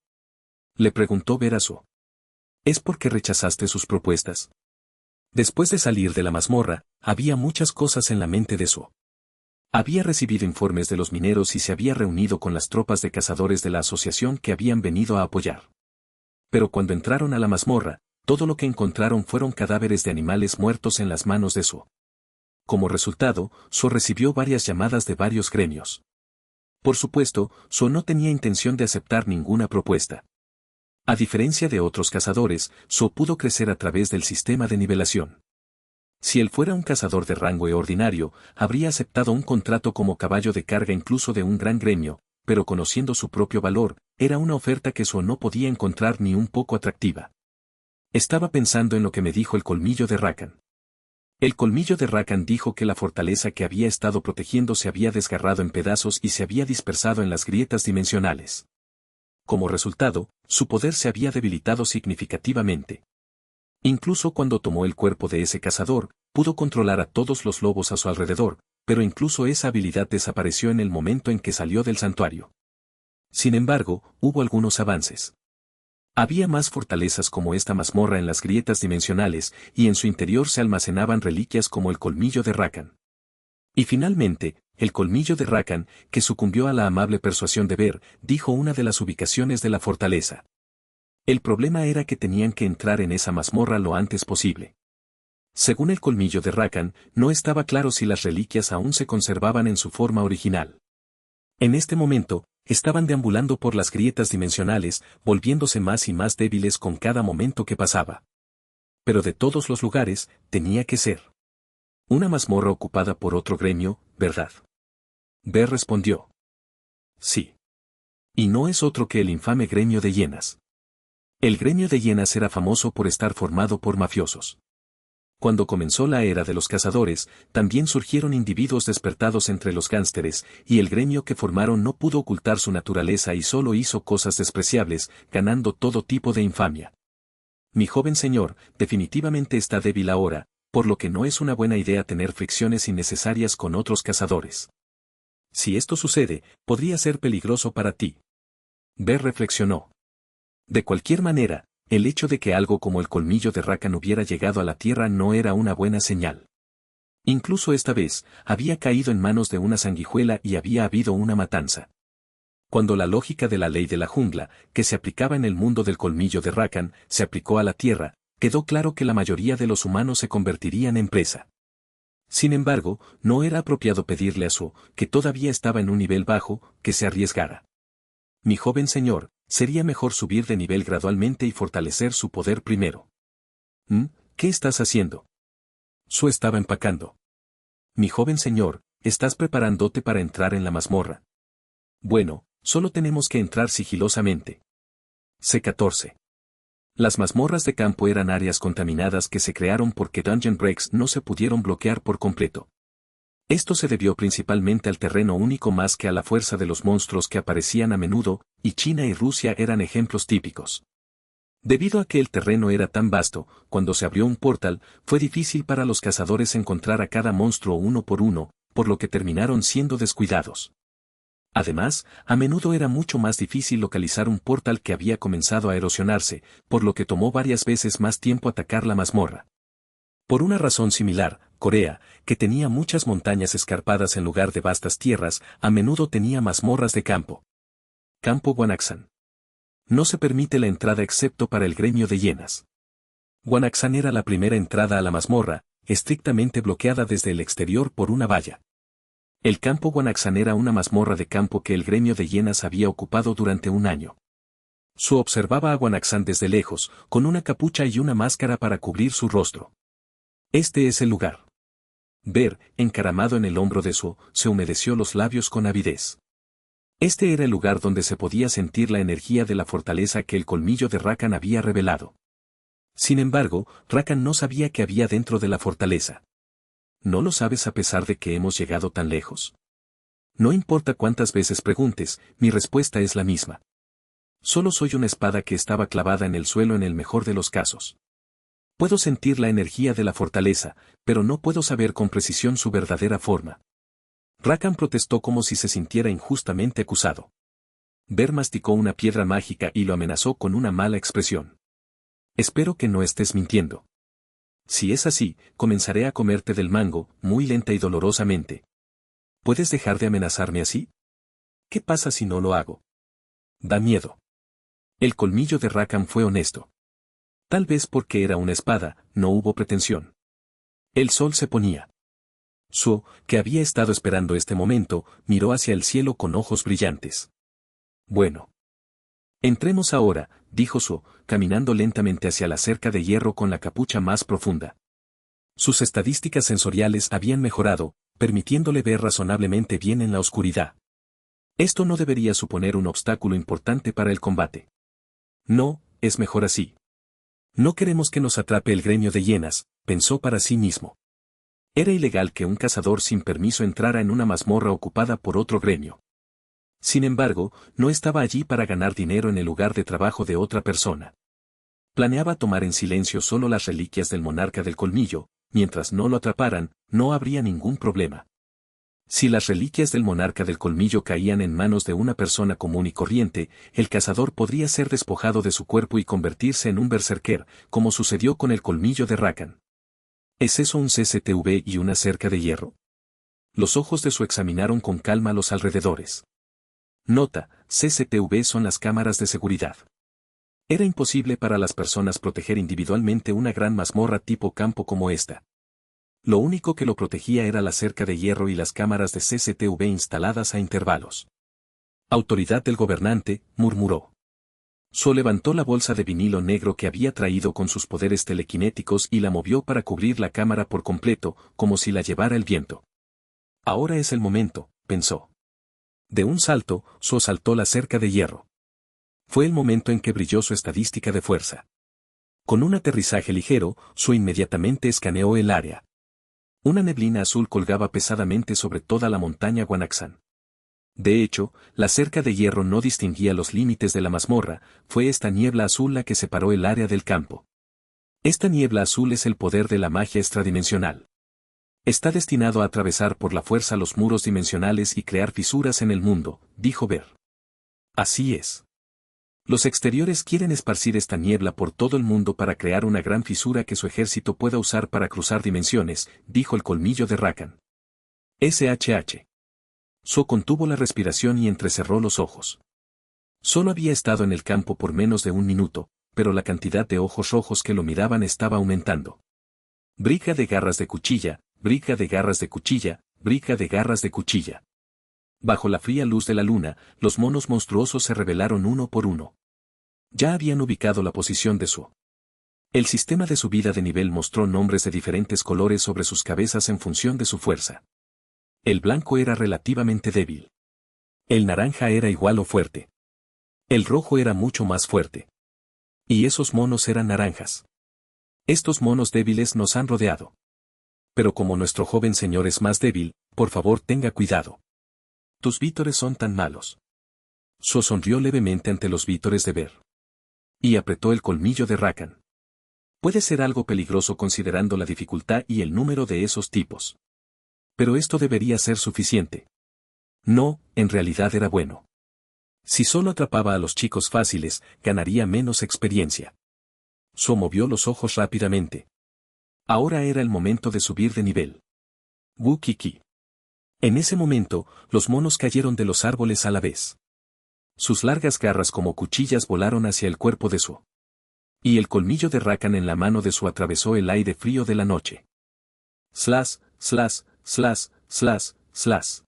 Le preguntó Ver a So. ¿Es porque rechazaste sus propuestas? Después de salir de la mazmorra, había muchas cosas en la mente de So. Había recibido informes de los mineros y se había reunido con las tropas de cazadores de la asociación que habían venido a apoyar. Pero cuando entraron a la mazmorra, todo lo que encontraron fueron cadáveres de animales muertos en las manos de So. Como resultado, So recibió varias llamadas de varios gremios. Por supuesto, So no tenía intención de aceptar ninguna propuesta. A diferencia de otros cazadores, So pudo crecer a través del sistema de nivelación. Si él fuera un cazador de rango ordinario, habría aceptado un contrato como caballo de carga incluso de un gran gremio, pero conociendo su propio valor, era una oferta que So no podía encontrar ni un poco atractiva. Estaba pensando en lo que me dijo el colmillo de Rakan. El colmillo de Rakan dijo que la fortaleza que había estado protegiendo se había desgarrado en pedazos y se había dispersado en las grietas dimensionales. Como resultado, su poder se había debilitado significativamente. Incluso cuando tomó el cuerpo de ese cazador, pudo controlar a todos los lobos a su alrededor, pero incluso esa habilidad desapareció en el momento en que salió del santuario. Sin embargo, hubo algunos avances. Había más fortalezas como esta mazmorra en las grietas dimensionales, y en su interior se almacenaban reliquias como el colmillo de Rakan. Y finalmente, el colmillo de Rakan, que sucumbió a la amable persuasión de Ver, dijo una de las ubicaciones de la fortaleza. El problema era que tenían que entrar en esa mazmorra lo antes posible. Según el colmillo de Rakan, no estaba claro si las reliquias aún se conservaban en su forma original. En este momento, estaban deambulando por las grietas dimensionales, volviéndose más y más débiles con cada momento que pasaba. Pero de todos los lugares, tenía que ser una mazmorra ocupada por otro gremio, ¿verdad? Ver respondió. Sí. Y no es otro que el infame gremio de hienas. El gremio de hienas era famoso por estar formado por mafiosos. Cuando comenzó la era de los cazadores, también surgieron individuos despertados entre los gánsteres, y el gremio que formaron no pudo ocultar su naturaleza y solo hizo cosas despreciables, ganando todo tipo de infamia. Mi joven señor, definitivamente está débil ahora, por lo que no es una buena idea tener fricciones innecesarias con otros cazadores. Si esto sucede, podría ser peligroso para ti. Ver reflexionó. De cualquier manera, el hecho de que algo como el colmillo de Rakan hubiera llegado a la Tierra no era una buena señal. Incluso esta vez, había caído en manos de una sanguijuela y había habido una matanza. Cuando la lógica de la ley de la jungla, que se aplicaba en el mundo del colmillo de Rakan, se aplicó a la Tierra, quedó claro que la mayoría de los humanos se convertirían en presa. Sin embargo, no era apropiado pedirle a So, que todavía estaba en un nivel bajo, que se arriesgara. Mi joven señor, sería mejor subir de nivel gradualmente y fortalecer su poder primero. ¿Qué estás haciendo? So estaba empacando. Mi joven señor, ¿estás preparándote para entrar en la mazmorra? Bueno, solo tenemos que entrar sigilosamente. C14. Las mazmorras de campo eran áreas contaminadas que se crearon porque Dungeon Breaks no se pudieron bloquear por completo. Esto se debió principalmente al terreno único más que a la fuerza de los monstruos que aparecían a menudo, y China y Rusia eran ejemplos típicos. Debido a que el terreno era tan vasto, cuando se abrió un portal, fue difícil para los cazadores encontrar a cada monstruo uno por uno, por lo que terminaron siendo descuidados. Además, a menudo era mucho más difícil localizar un portal que había comenzado a erosionarse, por lo que tomó varias veces más tiempo atacar la mazmorra. Por una razón similar, Corea, que tenía muchas montañas escarpadas en lugar de vastas tierras, a menudo tenía mazmorras de campo. Campo Guanaxan. No se permite la entrada excepto para el gremio de hienas. Guanaxan era la primera entrada a la mazmorra, estrictamente bloqueada desde el exterior por una valla. El campo Guanaxan era una mazmorra de campo que el gremio de hienas había ocupado durante un año. Su observaba a Guanaxan desde lejos, con una capucha y una máscara para cubrir su rostro. Este es el lugar. Ver, encaramado en el hombro de Su, se humedeció los labios con avidez. Este era el lugar donde se podía sentir la energía de la fortaleza que el colmillo de Rakan había revelado. Sin embargo, Rakan no sabía qué había dentro de la fortaleza. ¿No lo sabes a pesar de que hemos llegado tan lejos? No importa cuántas veces preguntes, mi respuesta es la misma. Solo soy una espada que estaba clavada en el suelo en el mejor de los casos. Puedo sentir la energía de la fortaleza, pero no puedo saber con precisión su verdadera forma. Rakan protestó como si se sintiera injustamente acusado. Ver masticó una piedra mágica y lo amenazó con una mala expresión. Espero que no estés mintiendo. Si es así, comenzaré a comerte del mango, muy lenta y dolorosamente. ¿Puedes dejar de amenazarme así? ¿Qué pasa si no lo hago? Da miedo. El colmillo de Rakan fue honesto. Tal vez porque era una espada, no hubo pretensión. El sol se ponía. Suo, que había estado esperando este momento, miró hacia el cielo con ojos brillantes. Bueno. Entremos ahora, dijo Suo, caminando lentamente hacia la cerca de hierro con la capucha más profunda. Sus estadísticas sensoriales habían mejorado, permitiéndole ver razonablemente bien en la oscuridad. Esto no debería suponer un obstáculo importante para el combate. No, es mejor así. No queremos que nos atrape el gremio de hienas, pensó para sí mismo. Era ilegal que un cazador sin permiso entrara en una mazmorra ocupada por otro gremio. Sin embargo, no estaba allí para ganar dinero en el lugar de trabajo de otra persona. Planeaba tomar en silencio solo las reliquias del monarca del colmillo, mientras no lo atraparan, no habría ningún problema. Si las reliquias del monarca del colmillo caían en manos de una persona común y corriente, el cazador podría ser despojado de su cuerpo y convertirse en un berserker, como sucedió con el colmillo de Rakan. ¿Es eso un CCTV y una cerca de hierro? Los ojos de Su examinaron con calma los alrededores. Nota, CCTV son las cámaras de seguridad. Era imposible para las personas proteger individualmente una gran mazmorra tipo campo como esta. Lo único que lo protegía era la cerca de hierro y las cámaras de CCTV instaladas a intervalos. Autoridad del gobernante, murmuró. So levantó la bolsa de vinilo negro que había traído con sus poderes telequinéticos y la movió para cubrir la cámara por completo, como si la llevara el viento. Ahora es el momento, pensó. De un salto, So saltó la cerca de hierro. Fue el momento en que brilló su estadística de fuerza. Con un aterrizaje ligero, So inmediatamente escaneó el área. Una neblina azul colgaba pesadamente sobre toda la montaña Guanaxán. De hecho, la cerca de hierro no distinguía los límites de la mazmorra, fue esta niebla azul la que separó el área del campo. Esta niebla azul es el poder de la magia extradimensional. Está destinado a atravesar por la fuerza los muros dimensionales y crear fisuras en el mundo, dijo Ver. Así es. Los exteriores quieren esparcir esta niebla por todo el mundo para crear una gran fisura que su ejército pueda usar para cruzar dimensiones, dijo el colmillo de Rakan. SHH. So contuvo la respiración y entrecerró los ojos. Solo había estado en el campo por menos de un minuto, pero la cantidad de ojos rojos que lo miraban estaba aumentando. Briga de garras de cuchilla, briga de garras de cuchilla, briga de garras de cuchilla. Bajo la fría luz de la luna, los monos monstruosos se revelaron uno por uno. Ya habían ubicado la posición de Su. El sistema de subida de nivel mostró nombres de diferentes colores sobre sus cabezas en función de su fuerza. El blanco era relativamente débil. El naranja era igual o fuerte. El rojo era mucho más fuerte. Y esos monos eran naranjas. Estos monos débiles nos han rodeado. Pero como nuestro joven señor es más débil, por favor tenga cuidado. Tus vítores son tan malos. So sonrió levemente ante los vítores de Ver. Y apretó el colmillo de Rakan. Puede ser algo peligroso considerando la dificultad y el número de esos tipos. Pero esto debería ser suficiente. No, en realidad era bueno. Si solo atrapaba a los chicos fáciles, ganaría menos experiencia. So movió los ojos rápidamente. Ahora era el momento de subir de nivel. Wu-Kiki. En ese momento, los monos cayeron de los árboles a la vez. Sus largas garras como cuchillas volaron hacia el cuerpo de Su. Y el colmillo de Rakan en la mano de Su atravesó el aire frío de la noche. Slash, slash, slash, slash, slash.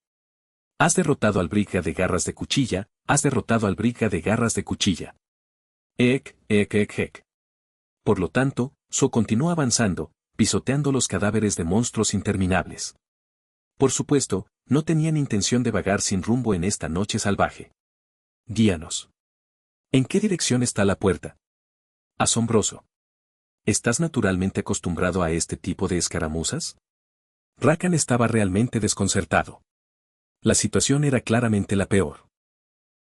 Has derrotado al briga de garras de cuchilla, has derrotado al briga de garras de cuchilla. Ek. Por lo tanto, So continuó avanzando, pisoteando los cadáveres de monstruos interminables. Por supuesto, no tenían intención de vagar sin rumbo en esta noche salvaje. Guíanos. ¿En qué dirección está la puerta? Asombroso. ¿Estás naturalmente acostumbrado a este tipo de escaramuzas? Rakan estaba realmente desconcertado. La situación era claramente la peor.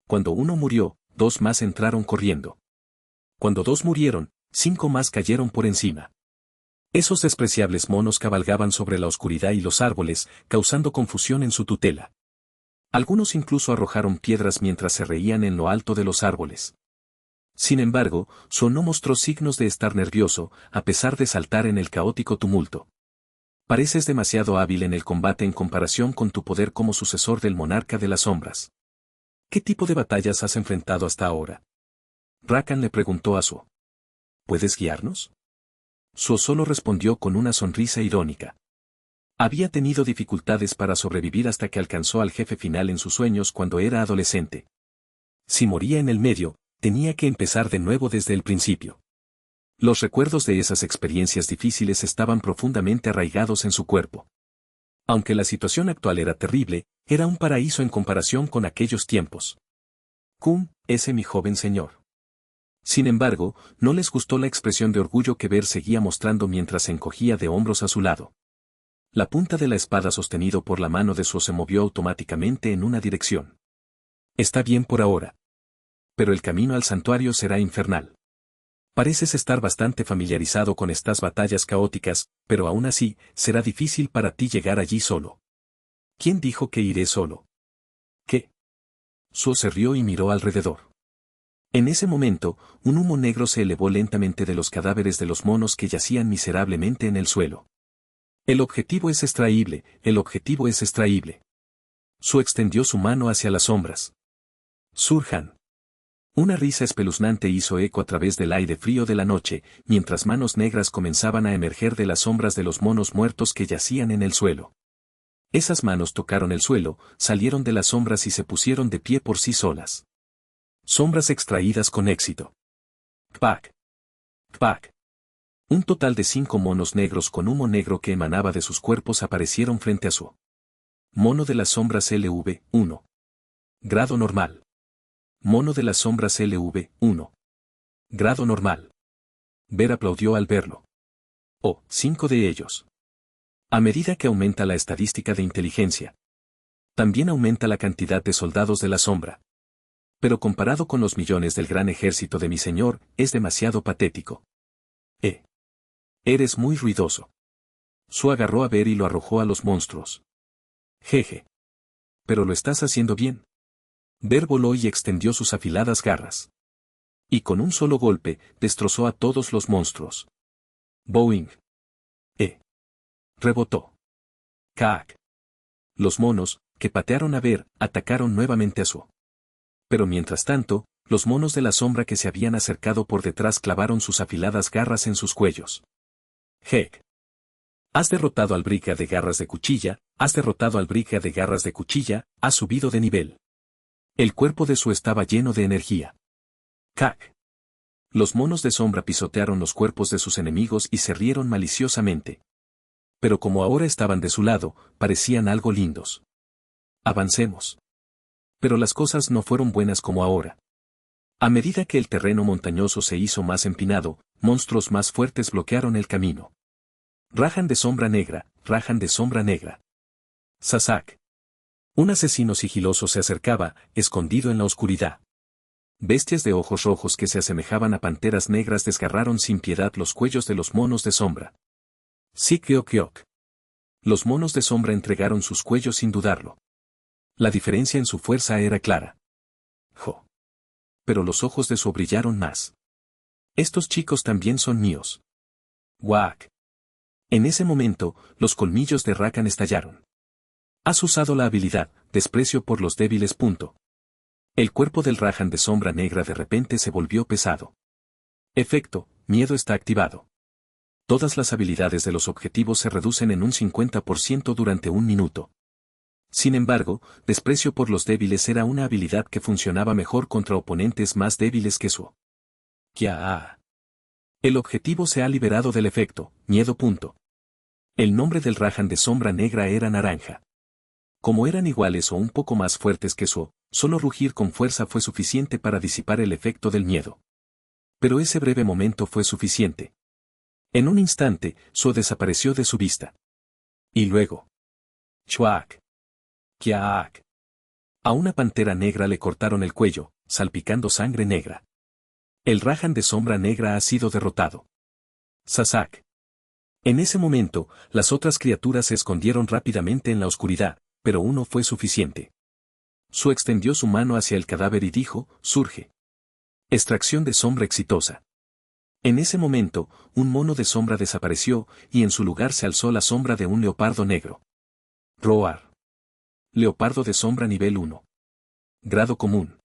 Cuando uno murió, 2 más entraron corriendo. Cuando 2 murieron, 5 más cayeron por encima. Esos despreciables monos cabalgaban sobre la oscuridad y los árboles, causando confusión en su tutela. Algunos incluso arrojaron piedras mientras se reían en lo alto de los árboles. Sin embargo, Suo no mostró signos de estar nervioso, a pesar de saltar en el caótico tumulto. Pareces demasiado hábil en el combate en comparación con tu poder como sucesor del monarca de las sombras. ¿Qué tipo de batallas has enfrentado hasta ahora? Rakan le preguntó a Suo. ¿Puedes guiarnos? Suo solo respondió con una sonrisa irónica. Había tenido dificultades para sobrevivir hasta que alcanzó al jefe final en sus sueños cuando era adolescente. Si moría en el medio, tenía que empezar de nuevo desde el principio. Los recuerdos de esas experiencias difíciles estaban profundamente arraigados en su cuerpo. Aunque la situación actual era terrible, era un paraíso en comparación con aquellos tiempos. Ese mi joven señor. Sin embargo, no les gustó la expresión de orgullo que Ver seguía mostrando mientras se encogía de hombros a su lado. La punta de la espada sostenido por la mano de Suo se movió automáticamente en una dirección. Está bien por ahora. Pero el camino al santuario será infernal. Pareces estar bastante familiarizado con estas batallas caóticas, pero aún así, será difícil para ti llegar allí solo. ¿Quién dijo que iré solo? ¿Qué? Suo se rió y miró alrededor. En ese momento, un humo negro se elevó lentamente de los cadáveres de los monos que yacían miserablemente en el suelo. El objetivo es extraíble, el objetivo es extraíble. Suo extendió su mano hacia las sombras. Surjan. Una risa espeluznante hizo eco a través del aire frío de la noche, mientras manos negras comenzaban a emerger de las sombras de los monos muertos que yacían en el suelo. Esas manos tocaron el suelo, salieron de las sombras y se pusieron de pie por sí solas. Sombras extraídas con éxito. Kpak. Kpak. Un total de 5 monos negros con humo negro que emanaba de sus cuerpos aparecieron frente a Suo. Mono de las sombras LV-1. Grado normal. Mono de las sombras LV-1. Grado normal. Ver aplaudió al verlo. 5 de ellos. A medida que aumenta la estadística de inteligencia, también aumenta la cantidad de soldados de la sombra. Pero comparado con los millones del gran ejército de mi señor, es demasiado patético. Eres muy ruidoso. Suo agarró a Ver y lo arrojó a los monstruos. Jeje. Pero lo estás haciendo bien. Ver voló y extendió sus afiladas garras. Y con un solo golpe, destrozó a todos los monstruos. Boing. Rebotó. Caak. Los monos, que patearon a Ver, atacaron nuevamente a Suo. Pero mientras tanto, los monos de la sombra que se habían acercado por detrás clavaron sus afiladas garras en sus cuellos. Heck. Has derrotado al briga de garras de cuchilla, has derrotado al briga de garras de cuchilla, has subido de nivel. El cuerpo de Suo estaba lleno de energía. Cac. Los monos de sombra pisotearon los cuerpos de sus enemigos y se rieron maliciosamente. Pero como ahora estaban de su lado, parecían algo lindos. Avancemos. Pero las cosas no fueron buenas como ahora. A medida que el terreno montañoso se hizo más empinado, monstruos más fuertes bloquearon el camino. Rajan de sombra negra, rajan de sombra negra. Sazak. Un asesino sigiloso se acercaba, escondido en la oscuridad. Bestias de ojos rojos que se asemejaban a panteras negras desgarraron sin piedad los cuellos de los monos de sombra. Sikyokyok. Los monos de sombra entregaron sus cuellos sin dudarlo. La diferencia en su fuerza era clara. Jo. Pero los ojos de Suo brillaron más. Estos chicos también son míos. Guac. En ese momento, los colmillos de Rakan estallaron. Has usado la habilidad, desprecio por los débiles. El cuerpo del Rajan de sombra negra de repente se volvió pesado. Efecto, miedo está activado. Todas las habilidades de los objetivos se reducen en un 50% durante un minuto. Sin embargo, desprecio por los débiles era una habilidad que funcionaba mejor contra oponentes más débiles que Suo. Ya. El objetivo se ha liberado del efecto, miedo. El nombre del Rajan de sombra negra era naranja. Como eran iguales o un poco más fuertes que Suo, solo rugir con fuerza fue suficiente para disipar el efecto del miedo. Pero ese breve momento fue suficiente. En un instante, Suo desapareció de su vista. Y luego. Chuac. Kiaak. A una pantera negra le cortaron el cuello, salpicando sangre negra. El Rajan de sombra negra ha sido derrotado. Sazak. En ese momento, las otras criaturas se escondieron rápidamente en la oscuridad, pero uno fue suficiente. Su extendió su mano hacia el cadáver y dijo, surge. Extracción de sombra exitosa. En ese momento, un mono de sombra desapareció, y en su lugar se alzó la sombra de un leopardo negro. Roar. Leopardo de sombra nivel 1. Grado común.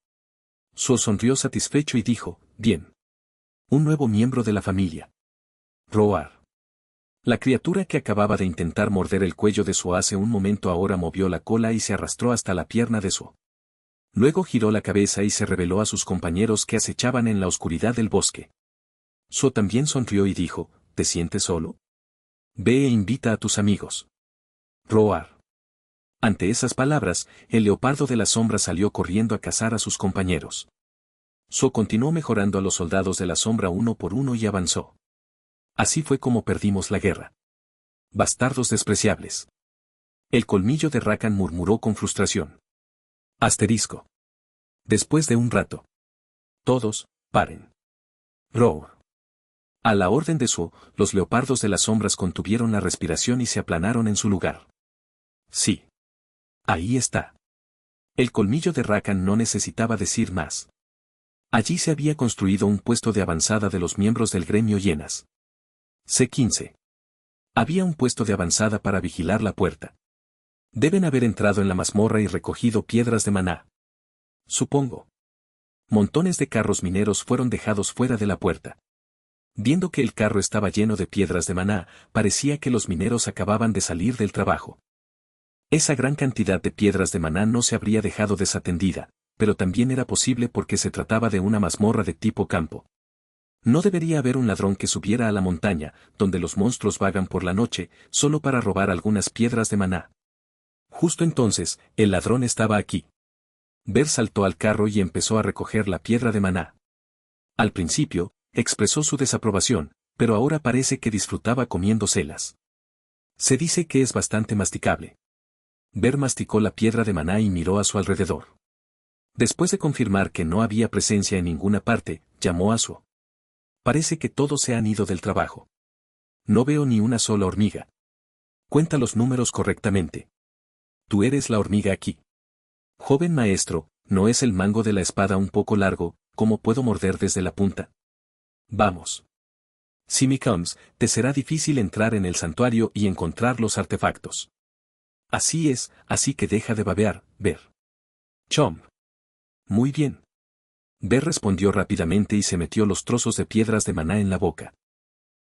Suo sonrió satisfecho y dijo, bien. Un nuevo miembro de la familia. Roar. La criatura que acababa de intentar morder el cuello de Suo hace un momento ahora movió la cola y se arrastró hasta la pierna de Suo. Luego giró la cabeza y se reveló a sus compañeros que acechaban en la oscuridad del bosque. Suo también sonrió y dijo, ¿te sientes solo? Ve e invita a tus amigos. Roar. Ante esas palabras, el leopardo de la sombra salió corriendo a cazar a sus compañeros. Suo continuó mejorando a los soldados de la sombra uno por uno y avanzó. Así fue como perdimos la guerra. Bastardos despreciables. El colmillo de Rakan murmuró con frustración. Asterisco. Después de un rato. Todos, paren. Roar. A la orden de Suo, los leopardos de las sombras contuvieron la respiración y se aplanaron en su lugar. Sí. Ahí está. El colmillo de Rakan no necesitaba decir más. Allí se había construido un puesto de avanzada de los miembros del gremio hienas. C15. Había un puesto de avanzada para vigilar la puerta. Deben haber entrado en la mazmorra y recogido piedras de maná. Supongo. Montones de carros mineros fueron dejados fuera de la puerta. Viendo que el carro estaba lleno de piedras de maná, parecía que los mineros acababan de salir del trabajo. Esa gran cantidad de piedras de maná no se habría dejado desatendida, pero también era posible porque se trataba de una mazmorra de tipo campo. No debería haber un ladrón que subiera a la montaña, donde los monstruos vagan por la noche, solo para robar algunas piedras de maná. Justo entonces, el ladrón estaba aquí. Ver saltó al carro y empezó a recoger la piedra de maná. Al principio, expresó su desaprobación, pero ahora parece que disfrutaba comiéndoselas. Se dice que es bastante masticable. Ver masticó la piedra de maná y miró a su alrededor. Después de confirmar que no había presencia en ninguna parte, llamó a Suo. Parece que todos se han ido del trabajo. No veo ni una sola hormiga. Cuenta los números correctamente. Tú eres la hormiga aquí. Joven maestro, ¿no es el mango de la espada un poco largo? ¿Cómo puedo morder desde la punta? Vamos. Si me comes, te será difícil entrar en el santuario y encontrar los artefactos. Así es, así que deja de babear, Ver. Chomp. Muy bien. Ver respondió rápidamente y se metió los trozos de piedras de maná en la boca.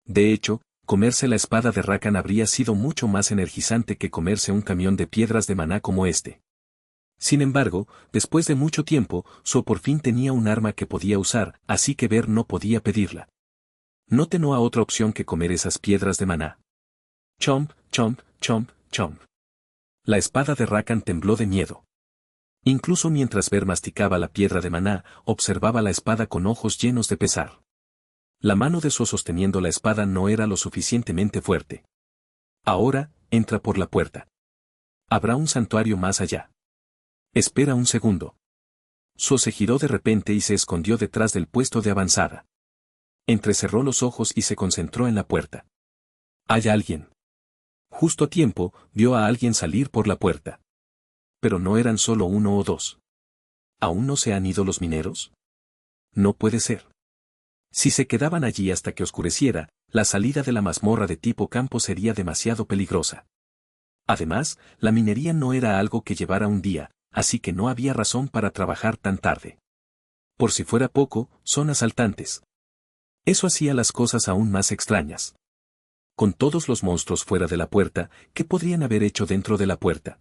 De hecho, comerse la espada de Rakan habría sido mucho más energizante que comerse un camión de piedras de maná como este. Sin embargo, después de mucho tiempo, Suo por fin tenía un arma que podía usar, así que Ver no podía pedirla. No tenía otra opción que comer esas piedras de maná. Chomp, chomp, chomp, chomp. La espada de Rakan tembló de miedo. Incluso mientras Ver masticaba la piedra de maná, observaba la espada con ojos llenos de pesar. La mano de Suo sosteniendo la espada no era lo suficientemente fuerte. Ahora, entra por la puerta. Habrá un santuario más allá. Espera un segundo. Suo se giró de repente y se escondió detrás del puesto de avanzada. Entrecerró los ojos y se concentró en la puerta. ¿Hay alguien? Justo a tiempo, vio a alguien salir por la puerta. Pero no eran solo uno o dos. ¿Aún no se han ido los mineros? No puede ser. Si se quedaban allí hasta que oscureciera, la salida de la mazmorra de tipo campo sería demasiado peligrosa. Además, la minería no era algo que llevara un día, así que no había razón para trabajar tan tarde. Por si fuera poco, son asaltantes. Eso hacía las cosas aún más extrañas. Con todos los monstruos fuera de la puerta, ¿qué podrían haber hecho dentro de la puerta?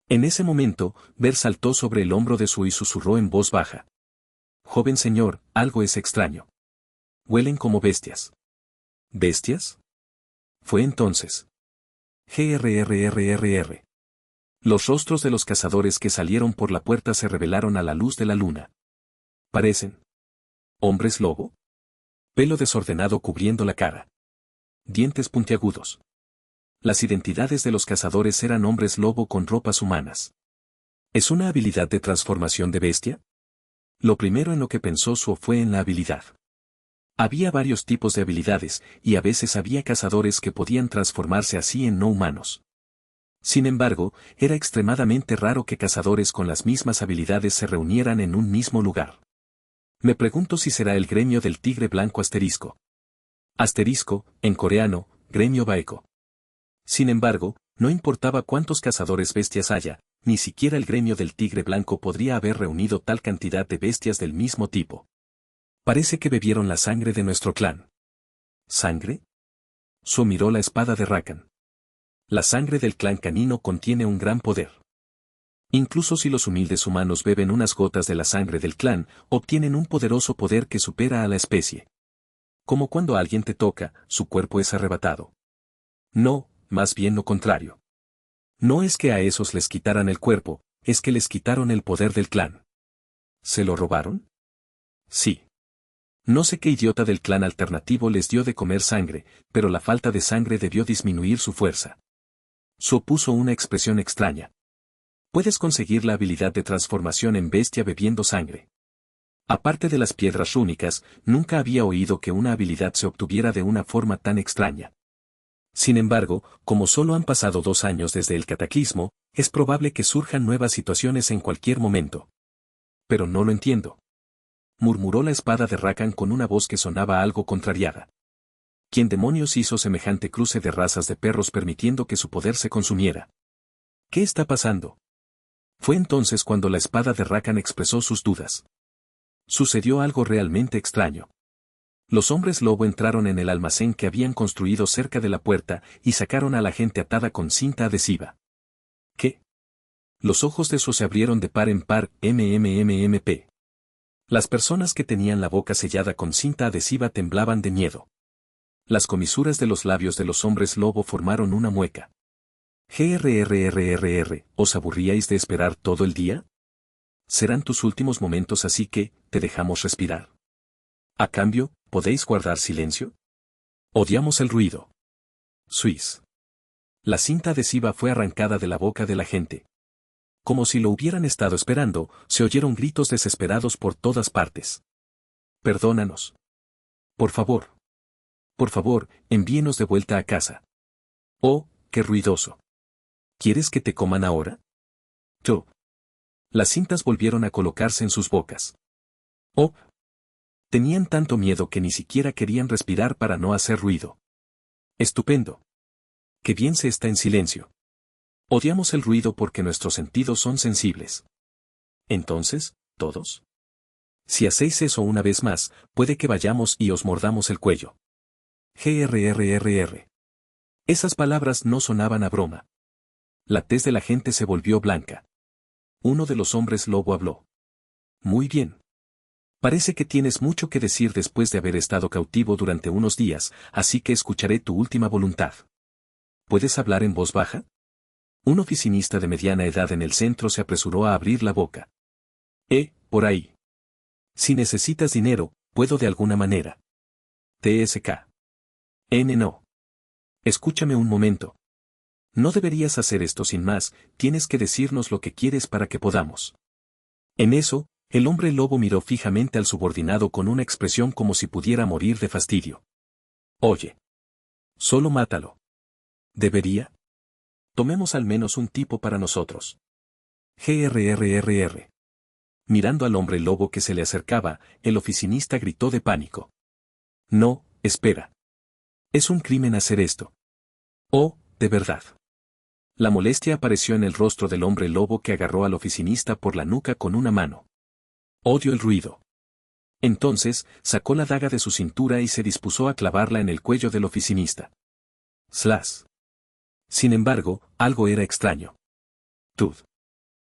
En ese momento, Ver saltó sobre el hombro de Suo y susurró en voz baja. Joven señor, algo es extraño. Huelen como bestias. ¿Bestias? Fue entonces. Grrrrrr. Los rostros de los cazadores que salieron por la puerta se revelaron a la luz de la luna. Parecen hombres lobo. Pelo desordenado cubriendo la cara. Dientes puntiagudos. Las identidades de los cazadores eran hombres lobo con ropas humanas. ¿Es una habilidad de transformación de bestia? Lo primero en lo que pensó Suo fue en la habilidad. Había varios tipos de habilidades, y a veces había cazadores que podían transformarse así en no humanos. Sin embargo, era extremadamente raro que cazadores con las mismas habilidades se reunieran en un mismo lugar. Me pregunto si será el gremio del tigre blanco asterisco. Asterisco, en coreano, gremio baeko. Sin embargo, no importaba cuántos cazadores bestias haya, ni siquiera el gremio del tigre blanco podría haber reunido tal cantidad de bestias del mismo tipo. Parece que bebieron la sangre de nuestro clan. ¿Sangre? Su miró la espada de Rakan. La sangre del clan canino contiene un gran poder. Incluso si los humildes humanos beben unas gotas de la sangre del clan, obtienen un poderoso poder que supera a la especie. Como cuando alguien te toca, su cuerpo es arrebatado. No, más bien lo contrario. No es que a esos les quitaran el cuerpo, es que les quitaron el poder del clan. ¿Se lo robaron? Sí. No sé qué idiota del clan alternativo les dio de comer sangre, pero la falta de sangre debió disminuir su fuerza. Su puso una expresión extraña. Puedes conseguir la habilidad de transformación en bestia bebiendo sangre. Aparte de las piedras rúnicas, nunca había oído que una habilidad se obtuviera de una forma tan extraña. Sin embargo, como solo han pasado 2 años desde el cataclismo, es probable que surjan nuevas situaciones en cualquier momento. Pero no lo entiendo. Murmuró la espada de Rakan con una voz que sonaba algo contrariada. ¿Quién demonios hizo semejante cruce de razas de perros permitiendo que su poder se consumiera? ¿Qué está pasando? Fue entonces cuando la espada de Rakan expresó sus dudas. Sucedió algo realmente extraño. Los hombres lobo entraron en el almacén que habían construido cerca de la puerta y sacaron a la gente atada con cinta adhesiva. ¿Qué? Los ojos de Su se abrieron de par en par, MMMMP. Las personas que tenían la boca sellada con cinta adhesiva temblaban de miedo. Las comisuras de los labios de los hombres lobo formaron una mueca. GRRRRR, ¿os aburríais de esperar todo el día? Serán tus últimos momentos, así que, te dejamos respirar. A cambio, ¿podéis guardar silencio? Odiamos el ruido. Suiz. La cinta adhesiva fue arrancada de la boca de la gente. Como si lo hubieran estado esperando, se oyeron gritos desesperados por todas partes. Perdónanos. Por favor. Por favor, envíenos de vuelta a casa. Oh, qué ruidoso. ¿Quieres que te coman ahora? Yo. Las cintas volvieron a colocarse en sus bocas. Oh. Tenían tanto miedo que ni siquiera querían respirar para no hacer ruido. Estupendo. Qué bien se está en silencio. Odiamos el ruido porque nuestros sentidos son sensibles. Entonces, ¿todos? Si hacéis eso una vez más, puede que vayamos y os mordamos el cuello. GRRRR. Esas palabras no sonaban a broma. La tez de la gente se volvió blanca. Uno de los hombres lobo habló. Muy bien. Parece que tienes mucho que decir después de haber estado cautivo durante unos días, así que escucharé tu última voluntad. ¿Puedes hablar en voz baja? Un oficinista de mediana edad en el centro se apresuró a abrir la boca. Por ahí. Si necesitas dinero, puedo de alguna manera. TSK. No. Escúchame un momento. No deberías hacer esto sin más, tienes que decirnos lo que quieres para que podamos. En eso, el hombre lobo miró fijamente al subordinado con una expresión como si pudiera morir de fastidio. Oye. Solo mátalo. ¿Debería? Tomemos al menos un tipo para nosotros. GRRRR. Mirando al hombre lobo que se le acercaba, el oficinista gritó de pánico. No, espera. Es un crimen hacer esto. Oh, de verdad. La molestia apareció en el rostro del hombre lobo que agarró al oficinista por la nuca con una mano. Odio el ruido. Entonces, sacó la daga de su cintura y se dispuso a clavarla en el cuello del oficinista. Slash. Sin embargo, algo era extraño. Tud.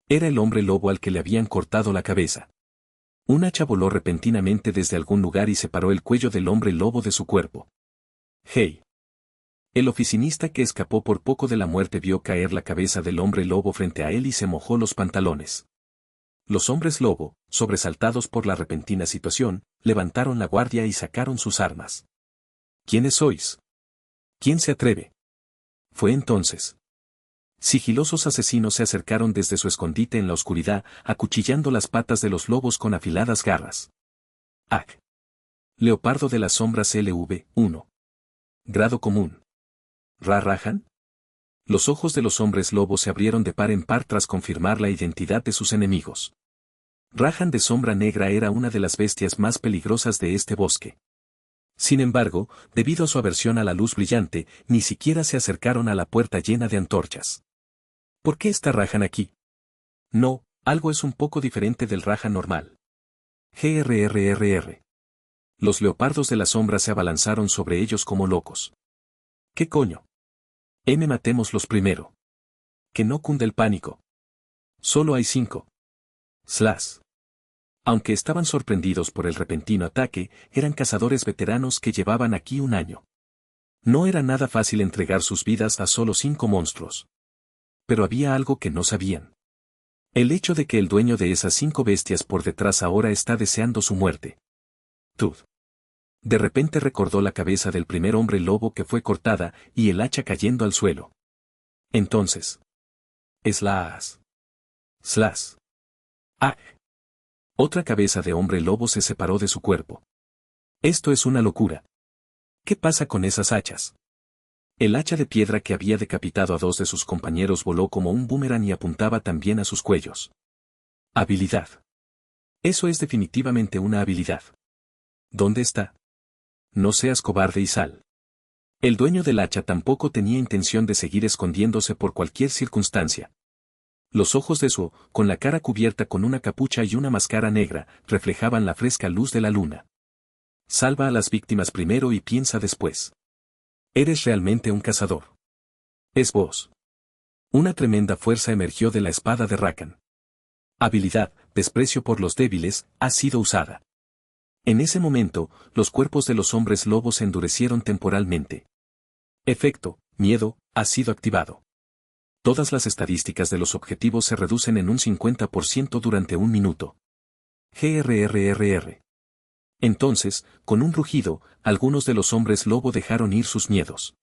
Era el hombre lobo al que le habían cortado la cabeza. Un hacha voló repentinamente desde algún lugar y separó el cuello del hombre lobo de su cuerpo. Hey. El oficinista que escapó por poco de la muerte vio caer la cabeza del hombre lobo frente a él y se mojó los pantalones. Los hombres lobo, sobresaltados por la repentina situación, levantaron la guardia y sacaron sus armas. ¿Quiénes sois? ¿Quién se atreve? Fue entonces. Sigilosos asesinos se acercaron desde su escondite en la oscuridad, acuchillando las patas de los lobos con afiladas garras. Ag. Leopardo de las sombras LV, 1. Grado común. Ra Rajan. Los ojos de los hombres lobo se abrieron de par en par tras confirmar la identidad de sus enemigos. Rajan de Sombra Negra era una de las bestias más peligrosas de este bosque. Sin embargo, debido a su aversión a la luz brillante, ni siquiera se acercaron a la puerta llena de antorchas. ¿Por qué está Rajan aquí? No, algo es un poco diferente del Rajan normal. GRRRR. Los leopardos de la sombra se abalanzaron sobre ellos como locos. ¿Qué coño? Matémoslos primero. Que no cunde el pánico. Solo hay 5. Slash. Aunque estaban sorprendidos por el repentino ataque, eran cazadores veteranos que llevaban aquí un año. No era nada fácil entregar sus vidas a solo 5 monstruos. Pero había algo que no sabían. El hecho de que el dueño de esas 5 bestias por detrás ahora está deseando su muerte. Tud. De repente recordó la cabeza del primer hombre lobo que fue cortada y el hacha cayendo al suelo. Entonces. Slash. Slash. ¡Ah! Otra cabeza de hombre lobo se separó de su cuerpo. Esto es una locura. ¿Qué pasa con esas hachas? El hacha de piedra que había decapitado a 2 de sus compañeros voló como un boomerang y apuntaba también a sus cuellos. Habilidad. Eso es definitivamente una habilidad. ¿Dónde está? No seas cobarde y sal. El dueño del hacha tampoco tenía intención de seguir escondiéndose por cualquier circunstancia. Los ojos de Su, con la cara cubierta con una capucha y una máscara negra, reflejaban la fresca luz de la luna. Salva a las víctimas primero y piensa después. Eres realmente un cazador. Es vos. Una tremenda fuerza emergió de la espada de Rakan. Habilidad, desprecio por los débiles, ha sido usada. En ese momento, los cuerpos de los hombres lobos se endurecieron temporalmente. Efecto, miedo, ha sido activado. Todas las estadísticas de los objetivos se reducen en un 50% durante un minuto. GRRRR. Entonces, con un rugido, algunos de los hombres lobo dejaron ir sus miedos.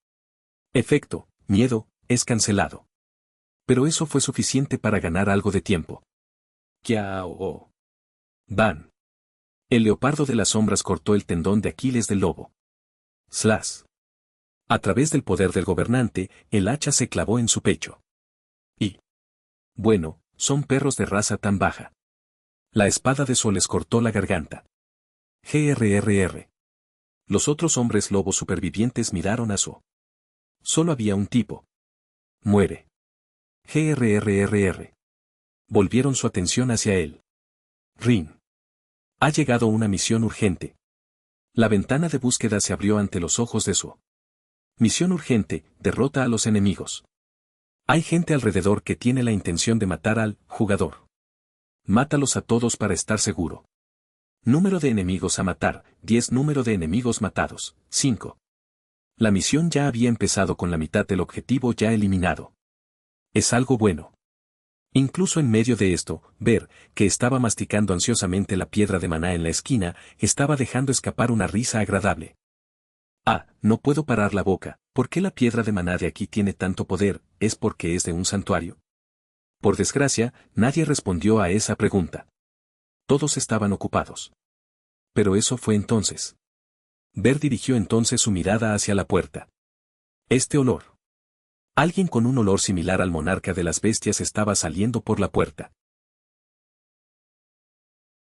Efecto, miedo, es cancelado. Pero eso fue suficiente para ganar algo de tiempo. Kiao. Van. El leopardo de las sombras cortó el tendón de Aquiles del lobo. Slash. A través del poder del gobernante, el hacha se clavó en su pecho. Y. Bueno, son perros de raza tan baja. La espada de Sol les cortó la garganta. GRRR. Los otros hombres lobos supervivientes miraron a Su. Solo había un tipo. Muere. GRRRR. Volvieron su atención hacia él. Rin. Ha llegado una misión urgente. La ventana de búsqueda se abrió ante los ojos de Su. Misión urgente, derrota a los enemigos. Hay gente alrededor que tiene la intención de matar al jugador. Mátalos a todos para estar seguro. Número de enemigos a matar, 10. Número de enemigos matados, 5. La misión ya había empezado con la mitad del objetivo ya eliminado. Es algo bueno. Incluso en medio de esto, ver, que estaba masticando ansiosamente la piedra de maná en la esquina, estaba dejando escapar una risa agradable. Ah, no puedo parar la boca. ¿Por qué la piedra de maná de aquí tiene tanto poder? ¿Es porque es de un santuario? Por desgracia, nadie respondió a esa pregunta. Todos estaban ocupados. Pero eso fue entonces. Ver dirigió entonces su mirada hacia la puerta. Este olor. Alguien con un olor similar al monarca de las bestias estaba saliendo por la puerta.